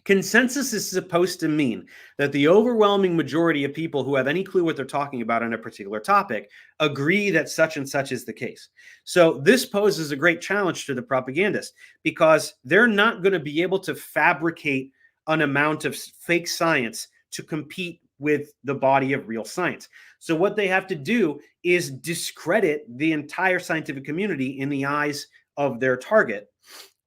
consensus is supposed to mean that the overwhelming majority of people who have any clue what they're talking about on a particular topic agree that such and such is the case. So this poses a great challenge to the propagandist, because they're not going to be able to fabricate an amount of fake science to compete with the body of real science. So what they have to do is discredit the entire scientific community in the eyes of their target.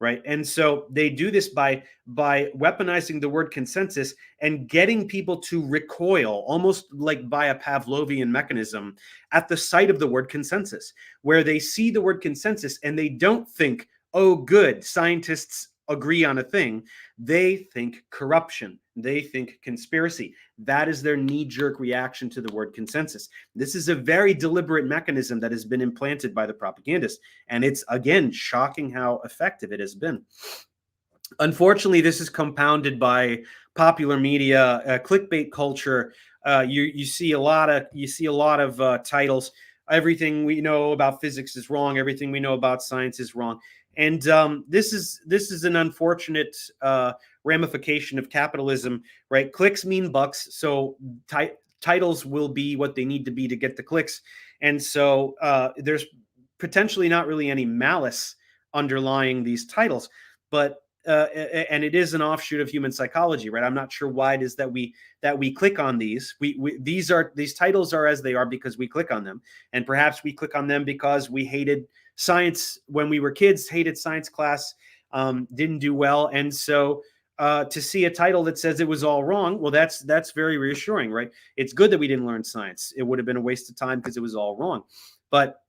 Right. And so they do this by weaponizing the word consensus and getting people to recoil, almost like by a Pavlovian mechanism, at the sight of the word consensus, where they see the word consensus and they don't think, oh, good, scientists agree on a thing. They think corruption. They think conspiracy. That is their knee-jerk reaction to the word consensus. This is a very deliberate mechanism that has been implanted by the propagandist. And it's, again, shocking how effective it has been. Unfortunately, this is compounded by popular media, clickbait culture. You see a lot of titles. Everything we know about physics is wrong. Everything we know about science is wrong. And this is an unfortunate ramification of capitalism, right? Clicks mean bucks, so titles will be what they need to be to get the clicks. And so there's potentially not really any malice underlying these titles, but and it is an offshoot of human psychology, right? I'm not sure why it is that we click on these. These titles are as they are because we click on them, and perhaps we click on them because we hated science when we were kids, hated science class, didn't do well, and so to see a title that says it was all wrong, well, that's very reassuring, right? It's good that we didn't learn science. It would have been a waste of time because it was all wrong, but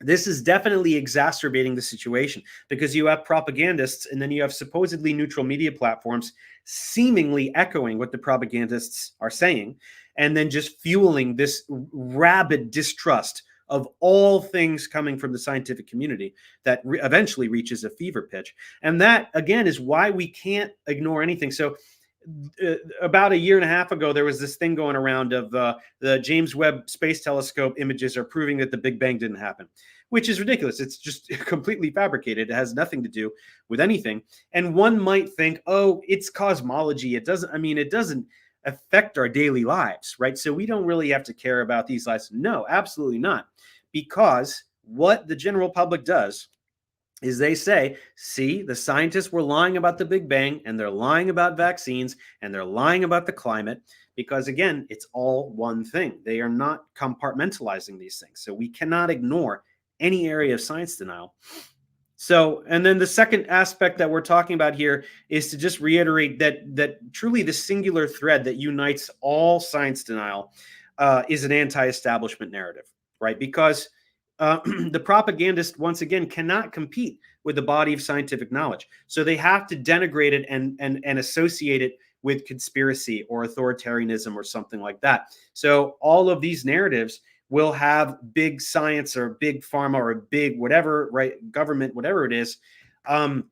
this is definitely exacerbating the situation, because you have propagandists and then you have supposedly neutral media platforms seemingly echoing what the propagandists are saying, and then just fueling this rabid distrust of all things coming from the scientific community that eventually reaches a fever pitch. And that, again, is why we can't ignore anything. So about a year and a half ago, there was this thing going around of the James Webb Space Telescope images are proving that the Big Bang didn't happen, which is ridiculous. It's just completely fabricated. It has nothing to do with anything. And one might think, oh, it's cosmology. It doesn't affect our daily lives, right? So we don't really have to care about these lies. No, absolutely not. Because what the general public does is they say, see, the scientists were lying about the Big Bang, and they're lying about vaccines, and they're lying about the climate, because again, it's all one thing. They are not compartmentalizing these things. So we cannot ignore any area of science denial. So, and then the second aspect that we're talking about here is to just reiterate that truly the singular thread that unites all science denial is an anti-establishment narrative, right? Because the propagandist, once again, cannot compete with the body of scientific knowledge. So they have to denigrate it and associate it with conspiracy or authoritarianism or something like that. So all of these narratives will have big science or big pharma or big whatever, right, government, whatever it is. And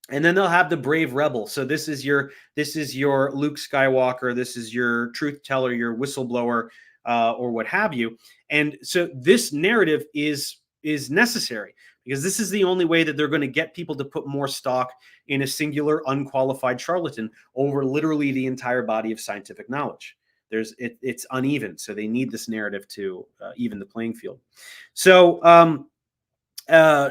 then they'll have the brave rebel. So this is your Luke Skywalker, this is your truth teller, your whistleblower, or what have you. And so this narrative is necessary, because this is the only way that they're going to get people to put more stock in a singular unqualified charlatan over literally the entire body of scientific knowledge. It's uneven, so they need this narrative to even the playing field. So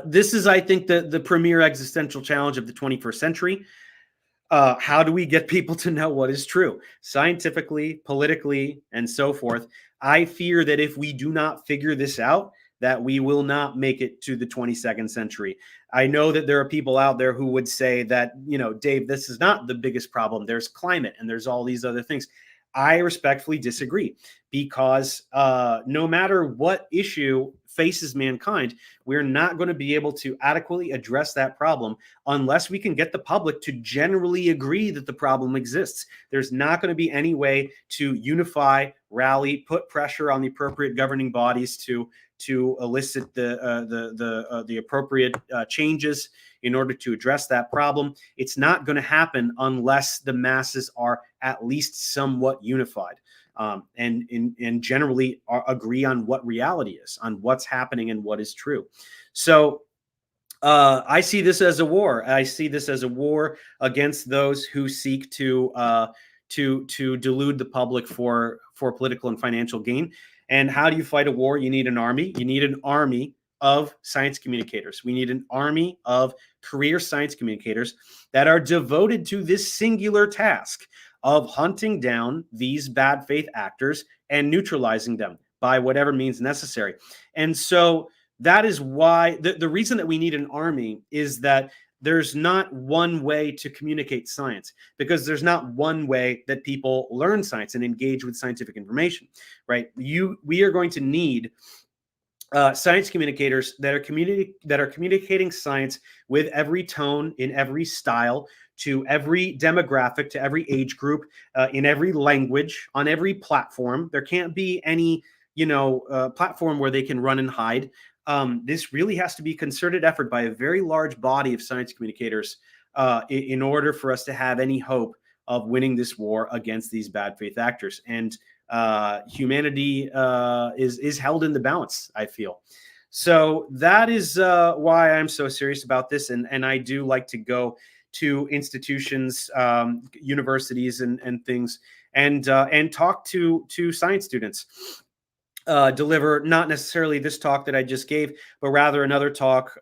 this is, I think, the premier existential challenge of the 21st century. How do we get people to know what is true, scientifically, politically, and so forth? I fear that if we do not figure this out, that we will not make it to the 22nd century. I know that there are people out there who would say that, Dave, this is not the biggest problem. There's climate and there's all these other things. I respectfully disagree, because no matter what issue faces mankind, we're not going to be able to adequately address that problem unless we can get the public to generally agree that the problem exists. There's not going to be any way to unify, rally, put pressure on the appropriate governing bodies to elicit the appropriate changes in order to address that problem. It's not going to happen unless the masses are at least somewhat unified. And generally agree on what reality is, on what's happening and what is true. So I see this as a war. I see this as a war against those who seek to delude the public for political and financial gain. And how do you fight a war? You need an army. You need an army of science communicators. We need an army of career science communicators that are devoted to this singular task of hunting down these bad faith actors and neutralizing them by whatever means necessary. And so that is why the reason that we need an army is that there's not one way to communicate science, because there's not one way that people learn science and engage with scientific information, right? We are going to need science communicators that are communicating science with every tone, in every style, to every demographic, to every age group, in every language, on every platform. There can't be any, platform where they can run and hide. This really has to be a concerted effort by a very large body of science communicators in order for us to have any hope of winning this war against these bad faith actors. And humanity is held in the balance, I feel. So that is why I'm so serious about this. And I do like to go to institutions, universities and things, and talk to science students. Deliver not necessarily this talk that I just gave, but rather another talk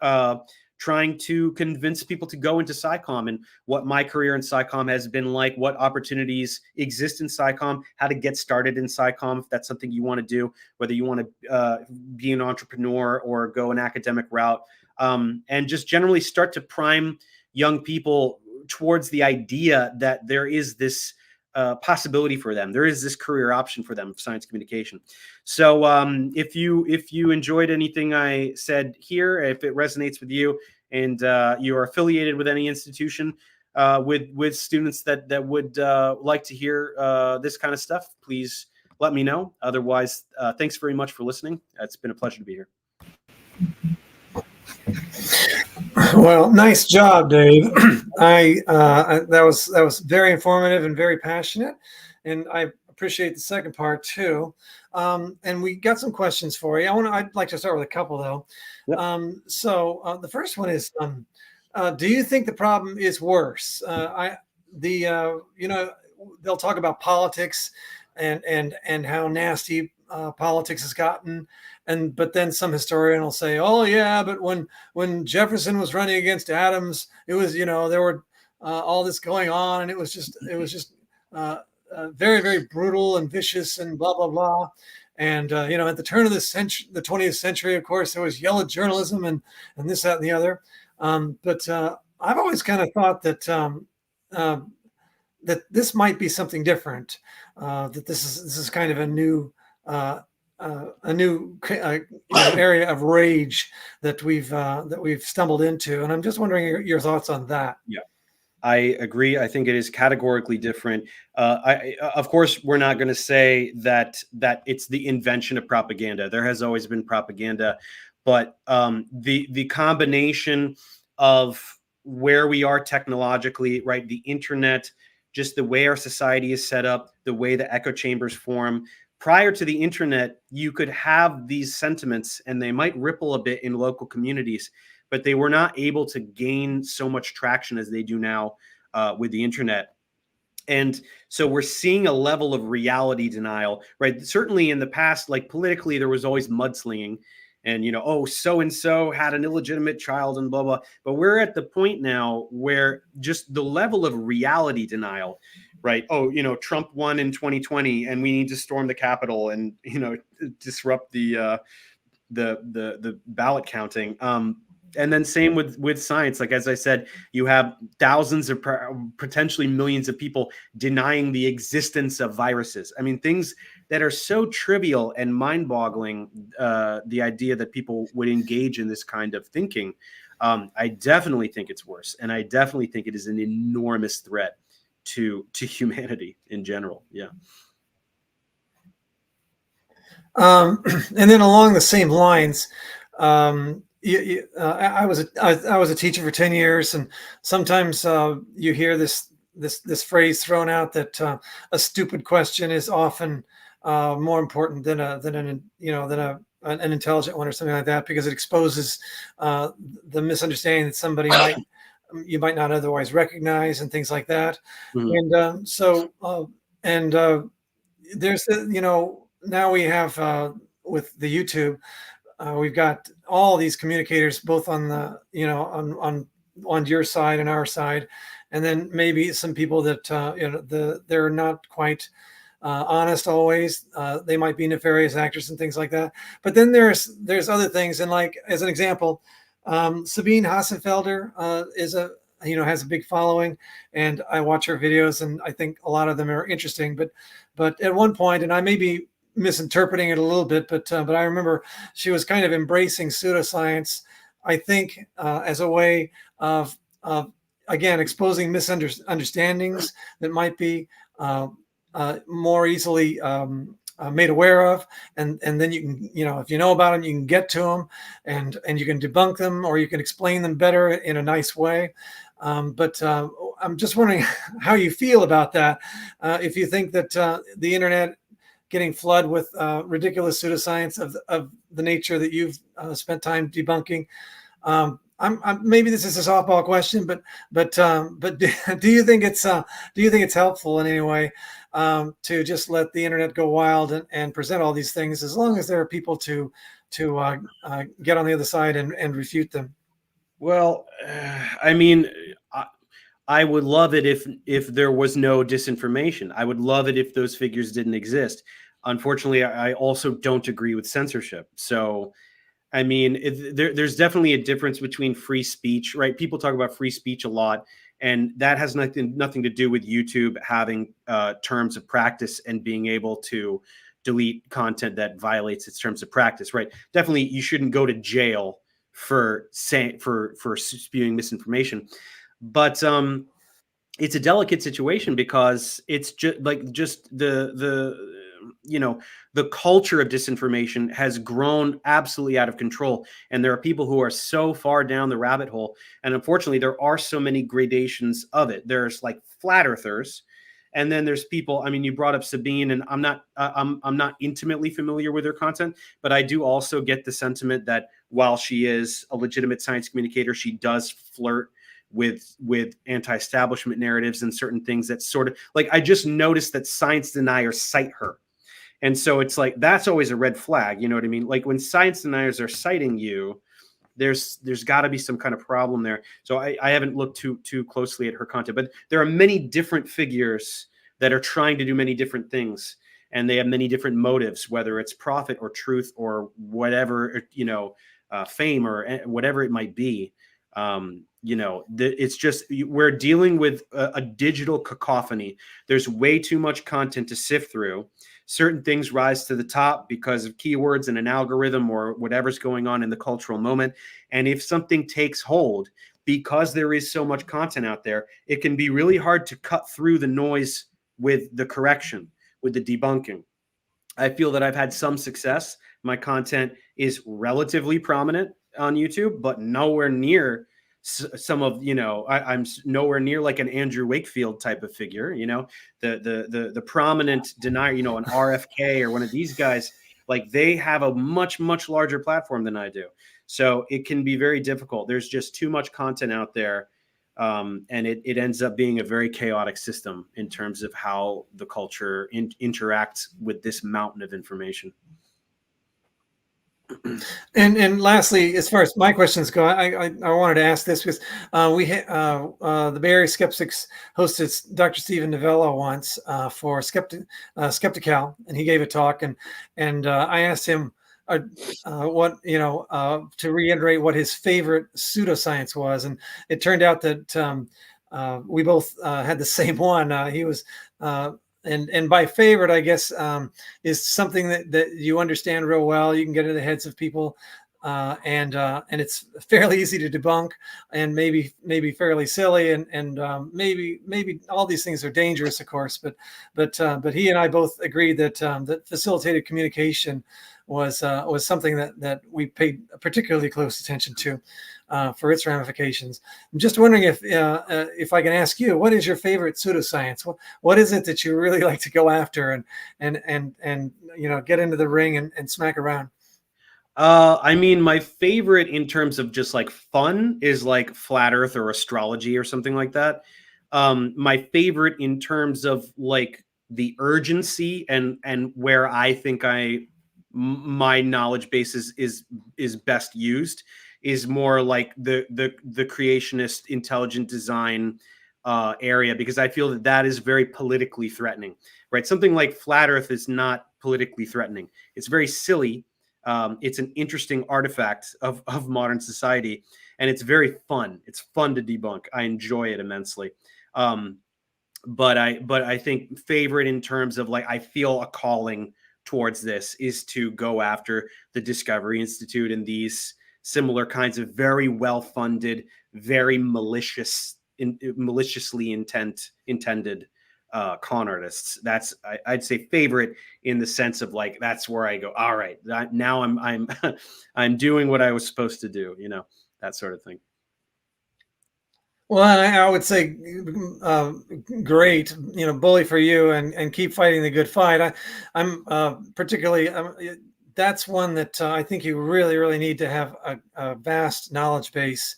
trying to convince people to go into SciComm and what my career in SciComm has been like, what opportunities exist in SciComm, how to get started in SciComm if that's something you want to do, whether you want to be an entrepreneur or go an academic route, and just generally start to prime young people towards the idea that there is this possibility for them. There is this career option for them of science communication. So if you enjoyed anything I said here, if it resonates with you and you are affiliated with any institution with students that would like to hear this kind of stuff, please let me know. Otherwise, thanks very much for listening. It's been a pleasure to be here. Well, nice job, Dave. That was very informative and very passionate, and I appreciate the second part too. And we got some questions for you. I'd like to start with a couple though. Yep. So the first one is, do you think the problem is worse? they'll talk about politics and how nasty politics has gotten, but then some historian will say, oh yeah, but when Jefferson was running against Adams, it was, there were all this going on, and it was just very, very brutal and vicious and blah blah blah. And at the turn of the 20th century, of course, there was yellow journalism and this, that, and the other. But I've always kind of thought that that this might be something different. That this is kind of a new area of rage that we've stumbled into. And I'm just wondering your thoughts on that. Yeah. I agree. I think it is categorically different. Of course, we're not going to say that it's the invention of propaganda. There has always been propaganda, but the combination of where we are technologically, right? The internet, just the way our society is set up, the way the echo chambers form. Prior to the internet, you could have these sentiments, and they might ripple a bit in local communities, but they were not able to gain so much traction as they do now with the internet. And so we're seeing a level of reality denial, right? Certainly in the past, like politically, there was always mudslinging and, so-and-so had an illegitimate child and blah, blah. But we're at the point now where just the level of reality denial, right? Oh, Trump won in 2020 and we need to storm the Capitol and, disrupt the ballot counting. And then same with science. Like, as I said, you have thousands of potentially millions of people denying the existence of viruses. I mean, things that are so trivial and mind-boggling, the idea that people would engage in this kind of thinking. I definitely think it's worse. And I definitely think it is an enormous threat to humanity in general. Yeah. And then along the same lines, I was a teacher for 10 years, and sometimes you hear this phrase thrown out that a stupid question is often more important than an intelligent one or something like that, because it exposes the misunderstanding that somebody you might not otherwise recognize and things like that. Mm-hmm. And there's now we have with the YouTube. We've got all these communicators, both on the, on your side and our side, and then maybe some people that they're not quite honest always. They might be nefarious actors and things like that. But then there's other things, and like as an example, Sabine Hassenfelder has a big following, and I watch her videos, and I think a lot of them are interesting. But at one point, and I may be misinterpreting it a little bit, but I remember she was kind of embracing pseudoscience, I think, as a way of again exposing misunderstandings that might be more easily made aware of, and then you can, if you know about them, you can get to them, and you can debunk them, or you can explain them better in a nice way. But I'm just wondering how you feel about that. If you think that the internet getting flooded with ridiculous pseudoscience of the nature that you've spent time debunking. I'm maybe this is a softball question, but do you think it's helpful in any way to just let the internet go wild and present all these things, as long as there are people to get on the other side and refute them? Well, I mean, I would love it if there was no disinformation. I would love it if those figures didn't exist. Unfortunately, I also don't agree with censorship. So, I mean, there's definitely a difference between free speech, right? People talk about free speech a lot, and that has nothing to do with YouTube having terms of practice and being able to delete content that violates its terms of practice, right? Definitely, you shouldn't go to jail for spewing misinformation. But it's a delicate situation, because it's just the culture of disinformation has grown absolutely out of control, and there are people who are so far down the rabbit hole, and unfortunately there are so many gradations of it. There's like flat earthers, and then there's people. I mean, you brought up Sabine, and I'm not intimately familiar with her content, but I do also get the sentiment that while she is a legitimate science communicator, she does flirt with anti-establishment narratives and certain things that sort of like, I just noticed that science deniers cite her. And so it's like, that's always a red flag. You know what I mean? Like when science deniers are citing you, there's got to be some kind of problem there. So I haven't looked too closely at her content, but there are many different figures that are trying to do many different things, and they have many different motives, whether it's profit or truth or whatever, fame or whatever it might be. It's just, we're dealing with a digital cacophony. There's way too much content to sift through. Certain things rise to the top because of keywords and an algorithm or whatever's going on in the cultural moment. And if something takes hold, because there is so much content out there, it can be really hard to cut through the noise with the correction, with the debunking. I feel that I've had some success. My content is relatively prominent on YouTube, but nowhere near some of, I'm nowhere near like an Andrew Wakefield type of figure, the prominent denier, an RFK or one of these guys, like they have a much, much larger platform than I do. So it can be very difficult. There's just too much content out there. And it ends up being a very chaotic system in terms of how the culture interacts with this mountain of information. And lastly, as far as my questions go, I wanted to ask this because the Bay Area Skeptics hosted Dr. Stephen Novello once for Skeptical, and he gave a talk, and I asked him what to reiterate what his favorite pseudoscience was, and it turned out that we both had the same one. He was. And by favorite, I guess, is something that you understand real well. You can get into the heads of people, and it's fairly easy to debunk, and maybe fairly silly, and maybe all these things are dangerous, of course. But he and I both agreed that that facilitated communication was something that we paid particularly close attention to. For its ramifications. I'm just wondering if I can ask you, what is your favorite pseudoscience? What is it that you really like to go after and get into the ring and smack around? I mean, my favorite in terms of just like fun is like flat Earth or astrology or something like that. My favorite in terms of like the urgency and where I think my knowledge base is best used is more like the creationist intelligent design area, because I feel that is very politically threatening, right? Something like flat Earth is not politically threatening. It's very silly. It's an interesting artifact of modern society, and it's very fun. It's fun to debunk. I enjoy it immensely. But I think favorite in terms of like, I feel a calling towards this is to go after the Discovery Institute and these similar kinds of very well-funded, very maliciously intended con artists. That's I'd say favorite in the sense of like, that's where I go, all right, now I'm I'm doing what I was supposed to do, that sort of thing. Well, I would say, great, bully for you, and keep fighting the good fight. I'm particularly. That's one that I think you really, really need to have a vast knowledge base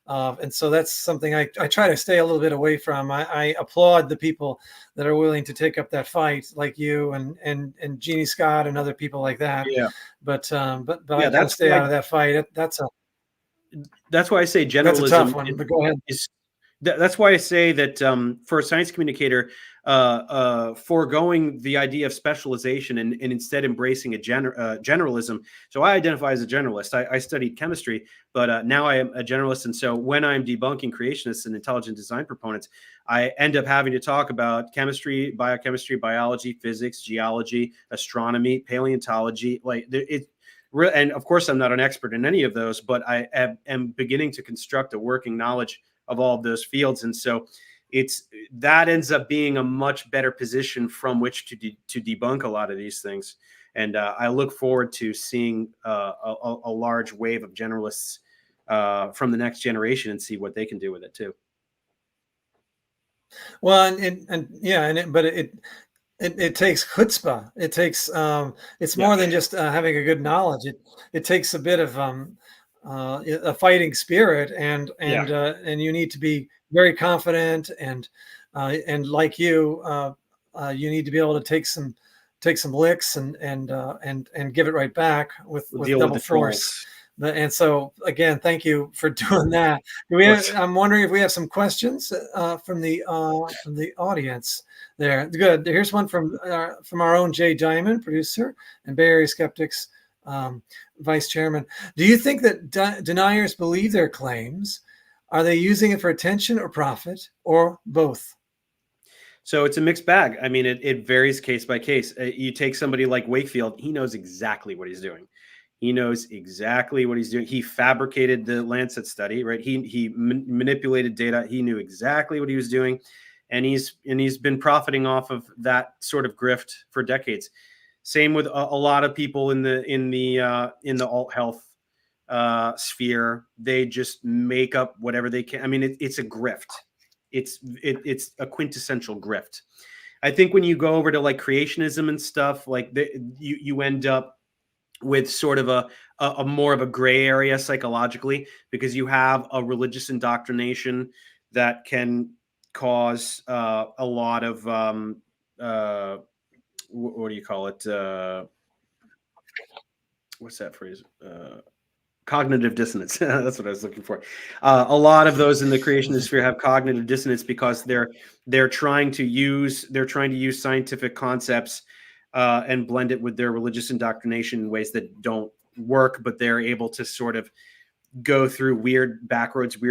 of. And so that's something I try to stay a little bit away from. I applaud the people that are willing to take up that fight, like you and Jeannie Scott and other people like that. Yeah. But Yeah, I try to stay out of that fight. That's why I say generalism. That's a tough one, but go ahead. That's why I say that for a science communicator, foregoing the idea of specialization and instead embracing a generalism. So I identify as a generalist. I studied chemistry, but now I am a generalist. And so when I'm debunking creationists and intelligent design proponents, I end up having to talk about chemistry, biochemistry, biology, physics, geology, astronomy, paleontology. And of course, I'm not an expert in any of those, but I am beginning to construct a working knowledge of all of those fields. And so that ends up being a much better position from which to debunk a lot of these things. And I look forward to seeing a large wave of generalists from the next generation and see what they can do with it too. Well, but it takes chutzpah. It takes it's more than just having a good knowledge. It takes a bit of a fighting spirit, and you need to be very confident, and like you need to be able to take some licks and give it right back with double force. And so again, thank you for doing that. I'm wondering if we have some questions from the audience there. Good. Here's one from our own Jay Diamond, producer and Bay Area Skeptics vice chairman. Do you think that deniers believe their claims? Are they using it for attention or profit, or both? So it's a mixed bag. I mean, it varies case by case. You take somebody like Wakefield, he knows exactly what he's doing. He knows exactly what he's doing. He fabricated the Lancet study, right? He manipulated data. He knew exactly what he was doing, and he's been profiting off of that sort of grift for decades. Same with a lot of people in the alt health sphere. They just make up whatever they can. I mean, it's a grift. It's a quintessential grift. I think when you go over to like creationism and stuff, like you end up with sort of a more of a gray area psychologically, because you have a religious indoctrination that can cause a lot of what do you call it? What's that phrase? Cognitive dissonance. That's what I was looking for. A lot of those in the creationist sphere have cognitive dissonance because they're trying to use scientific concepts and blend it with their religious indoctrination in ways that don't work, but they're able to sort of go through weird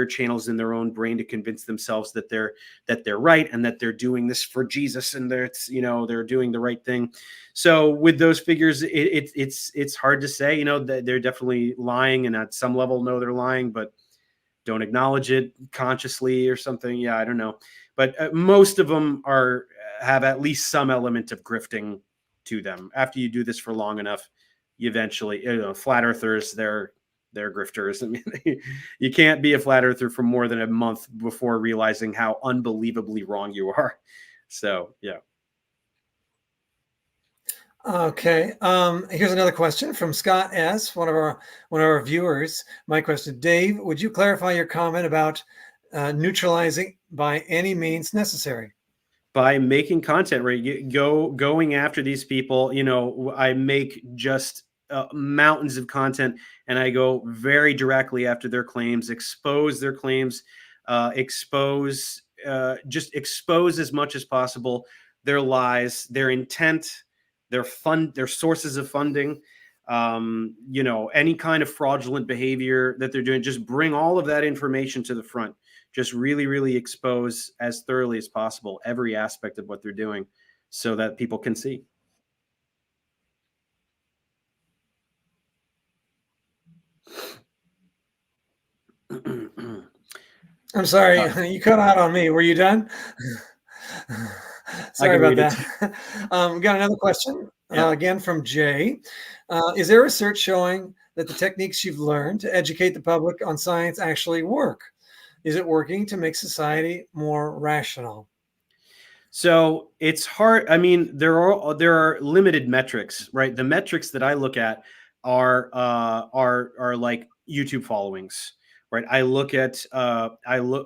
channels in their own brain to convince themselves that they're right and that they're doing this for Jesus and they're doing the right thing. So with those figures, it's hard to say, that they're definitely lying, and at some level know they're lying, but don't acknowledge it consciously or something. Yeah, I don't know. But most of them have at least some element of grifting to them. After you do this for long enough, you eventually, flat earthers, they're grifters. I mean, you can't be a flat earther for more than a month before realizing how unbelievably wrong you are. So, yeah. Okay. Here's another question from Scott S., one of our viewers. My question, Dave, would you clarify your comment about neutralizing by any means necessary? By making content, right? Going after these people. I make just mountains of content, and I go very directly after their claims, expose their claims, expose as much as possible their lies, their intent, their sources of funding, any kind of fraudulent behavior that they're doing. Just bring all of that information to the front. Just really, really expose as thoroughly as possible every aspect of what they're doing so that people can see. I'm sorry, you cut out on me. Were you done? Sorry about that. We got another question, again from Jay. Is there research showing that the techniques you've learned to educate the public on science actually work? Is it working to make society more rational? So it's hard. I mean, there are limited metrics, right? The metrics that I look at are like YouTube followings, right? I look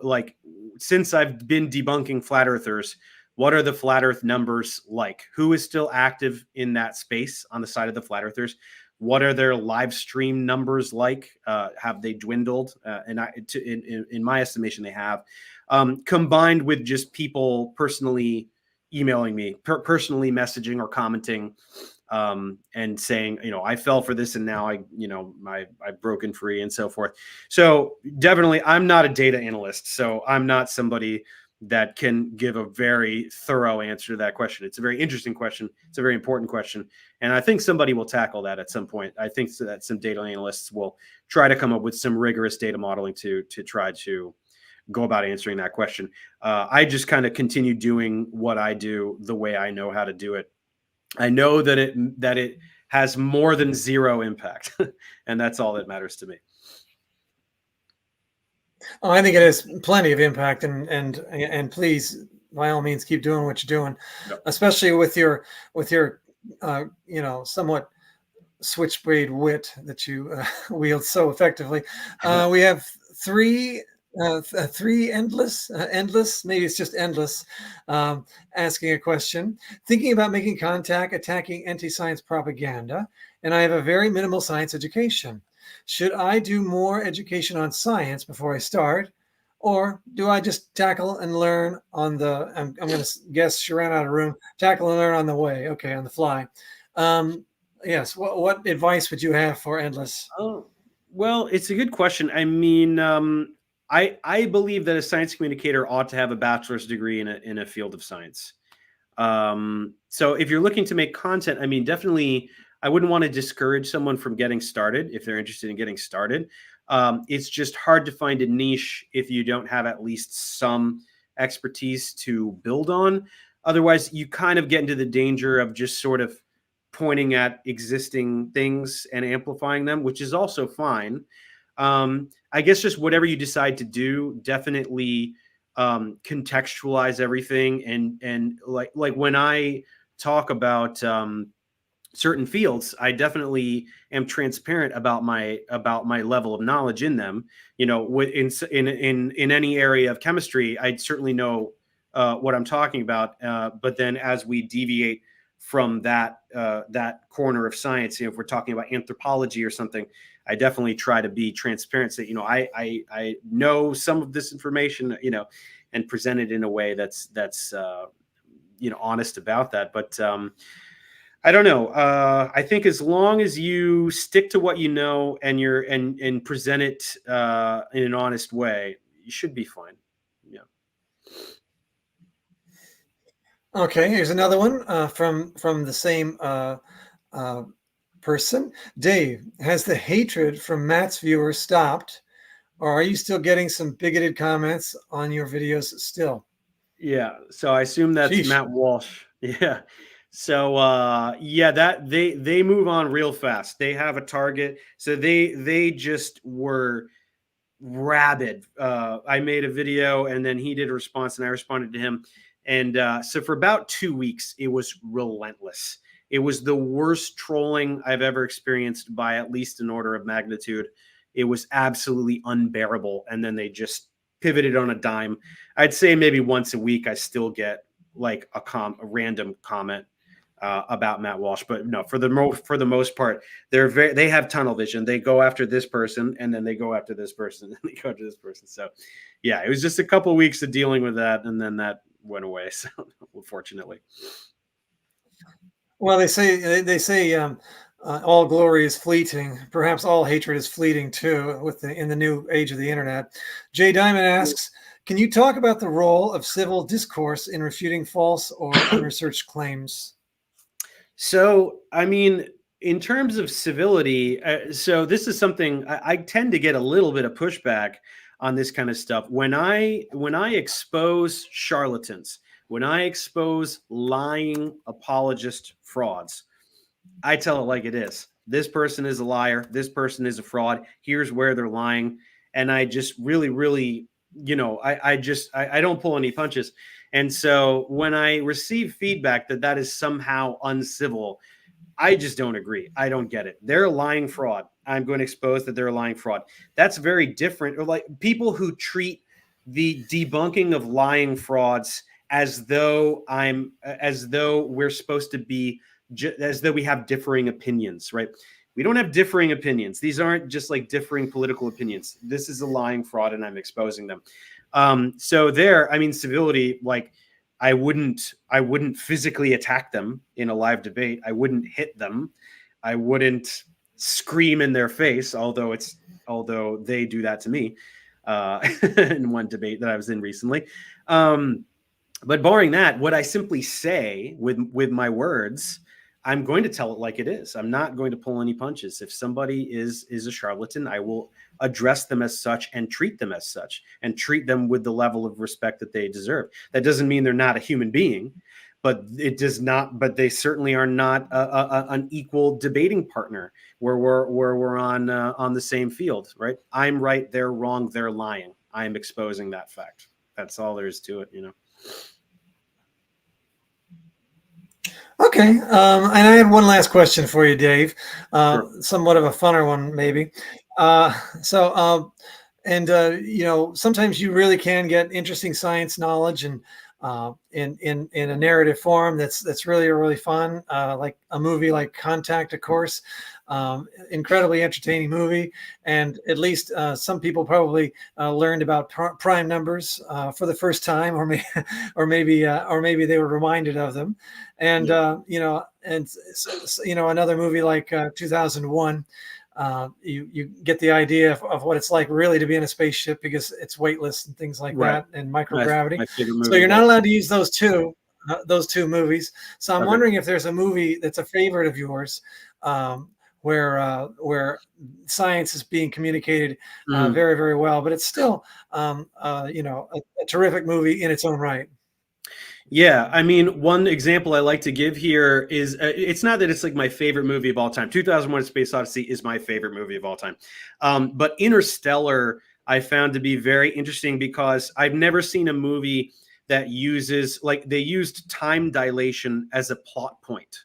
like, since I've been debunking flat earthers, what are the flat earth numbers like? Who is still active in that space on the side of the flat earthers? What are their live stream numbers like? Have they dwindled? In my estimation, they have. Combined with just people personally emailing me, personally messaging or commenting, and saying, I fell for this and now I've broken free and so forth. So definitely, I'm not a data analyst, so I'm not somebody that can give a very thorough answer to that question. It's a very interesting question. It's a very important question. And I think somebody will tackle that at some point. I think that some data analysts will try to come up with some rigorous data modeling to try to go about answering that question. I just kind of continue doing what I do the way I know how to do it. I know that it has more than zero impact, and that's all that matters to me. Oh, I think it has plenty of impact, and please, by all means, keep doing what you're doing, especially with your somewhat switchblade wit that you wield so effectively. We have three endless, maybe it's just endless, asking a question. Thinking about making contact, attacking anti-science propaganda, and I have a very minimal science education. Should I do more education on science before I start? Or do I just tackle and learn on the, I'm going to guess she ran out of room, tackle and learn on the way. Okay, on the fly. Yes, what advice would you have for endless? Oh, well, it's a good question. I mean, I believe that a science communicator ought to have a bachelor's degree in a field of science. So if you're looking to make content, I mean, definitely, I wouldn't want to discourage someone from getting started if they're interested in getting started. It's just hard to find a niche if you don't have at least some expertise to build on. Otherwise, you kind of get into the danger of just sort of pointing at existing things and amplifying them, which is also fine. I guess just whatever you decide to do, definitely contextualize everything. And like when I talk about certain fields, I definitely am transparent about my level of knowledge in them. You know, in any area of chemistry, I certainly know what I'm talking about. But then as we deviate from that corner of science, you know, if we're talking about anthropology or something, I definitely try to be transparent. Say, you know, I know some of this information, you know, and present it in a way that's you know, honest about that. But I don't know. I think as long as you stick to what you know and and present it in an honest way, you should be fine. Yeah. Okay, here's another one from the same person. Dave, has the hatred from Matt's viewers stopped, or are you still getting some bigoted comments on your videos still? Yeah. So I assume that's Sheesh. Matt Walsh. Yeah. So yeah, that they move on real fast. They have a target. So they just were rabid. I made a video and then he did a response and I responded to him. And so for about 2 weeks, it was relentless. It was the worst trolling I've ever experienced by at least an order of magnitude. It was absolutely unbearable. And then they just pivoted on a dime. I'd say maybe once a week, I still get like a random comment about Matt Walsh, but no, for the most part, they have tunnel vision. They go after this person, and then they go after this person, and they go after this person. So, yeah, it was just a couple of weeks of dealing with that, and then that went away. So, unfortunately, Well, they say all glory is fleeting. Perhaps all hatred is fleeting too. In the new age of the internet, Jay Diamond asks, "Can you talk about the role of civil discourse in refuting false or unresearched claims?" So, I mean, in terms of civility, so this is something I tend to get a little bit of pushback on this kind of stuff. When I expose charlatans, when I expose lying apologist frauds, I tell it like it is. This person is a liar. This person is a fraud. Here's where they're lying. And I just really, you know, I don't pull any punches. And so when I receive feedback that is somehow uncivil, I just don't agree. I don't get it. They're a lying fraud. I'm going to expose that they're a lying fraud. That's very different. Or like people who treat the debunking of lying frauds as though we're supposed to be, as though we have differing opinions, right? We don't have differing opinions. These aren't just like differing political opinions. This is a lying fraud, and I'm exposing them. So there, I mean, civility, like I wouldn't physically attack them in a live debate. I wouldn't hit them. I wouldn't scream in their face, although they do that to me in one debate that I was in recently. But barring that, what I simply say with my words, I'm going to tell it like it is. I'm not going to pull any punches. If somebody is a charlatan, I will address them as such and treat them as such and treat them with the level of respect that they deserve. That doesn't mean they're not a human being, but it does not. But they certainly are not an equal debating partner where we're on the same field, right? I'm right, they're wrong, they're lying. I'm exposing that fact. That's all there is to it, you know. Okay. And I had one last question for you, Dave. Sure. Somewhat of a funner one, maybe. Uh, so, sometimes you really can get interesting science knowledge and in a narrative form that's really fun, like a movie like Contact, of course. Incredibly entertaining movie, and at least some people probably learned about prime numbers for the first time, or maybe they were reminded of them. And Yeah. another movie like 2001, you get the idea of what it's like really to be in a spaceship, because it's weightless and things like Right. that, and microgravity. My favorite So movie you're of all not allowed time. to use those two movies. So I'm Okay. wondering if there's a movie that's a favorite of yours, where science is being communicated Mhm. very well, but it's still a terrific movie in its own right. Yeah, I mean, one example I like to give here is it's not that it's like my favorite movie of all time. 2001: A Space Odyssey is my favorite movie of all time. But Interstellar I found to be very interesting because I've never seen a movie that uses, like, they used time dilation as a plot point.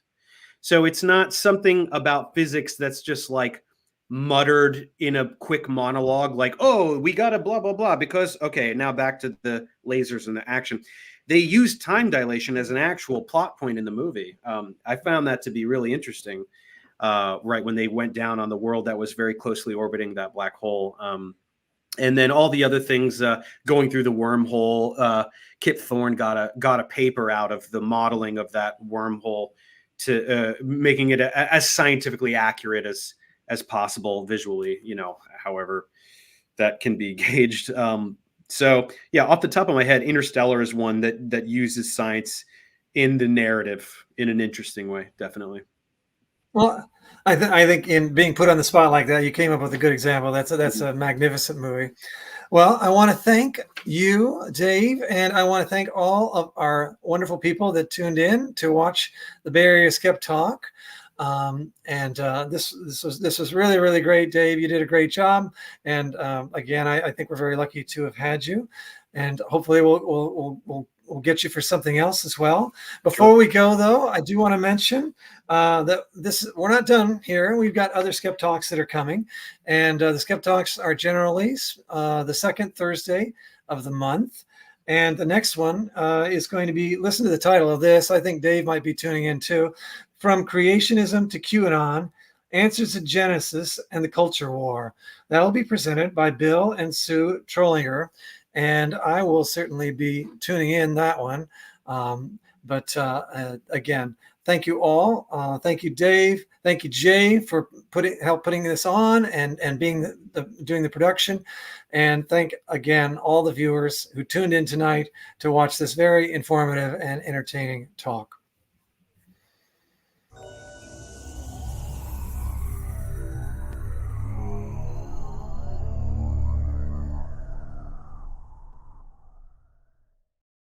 So it's not something about physics that's just like muttered in a quick monologue, like, oh, we got to blah, blah, blah, because, okay, now back to the lasers and the action. They use time dilation as an actual plot point in the movie. I found that to be really interesting, right when they went down on the world that was very closely orbiting that black hole. And then all the other things going through the wormhole. Kip Thorne got a paper out of the modeling of that wormhole to making it as scientifically accurate as possible visually. However that can be gauged. So yeah, off the top of my head, Interstellar is one that uses science in the narrative in an interesting way. Definitely. Well, I think in being put on the spot like that, you came up with a good example. That's Mhm. a magnificent movie. Well, I want to thank you, Dave, and I want to thank all of our wonderful people that tuned in to watch the Bay Area Skep Talk. And this was really great, Dave. You did a great job, and again, I think we're very lucky to have had you, and hopefully we'll get you for something else as well. Sure. Before we go, though, I do want to mention that we're not done here. We've got other Skep Talks that are coming, and the Skep Talks are generally the second Thursday of the month. And the next one is going to be, listen to the title of this. I think Dave might be tuning in too. From Creationism to QAnon, Answers to Genesis and the Culture War. That'll be presented by Bill and Sue Trollinger. And I will certainly be tuning in that one. But again, thank you all. Thank you, Dave. Thank you, Jay, for putting this on and being doing the production. And thank again all the viewers who tuned in tonight to watch this very informative and entertaining talk.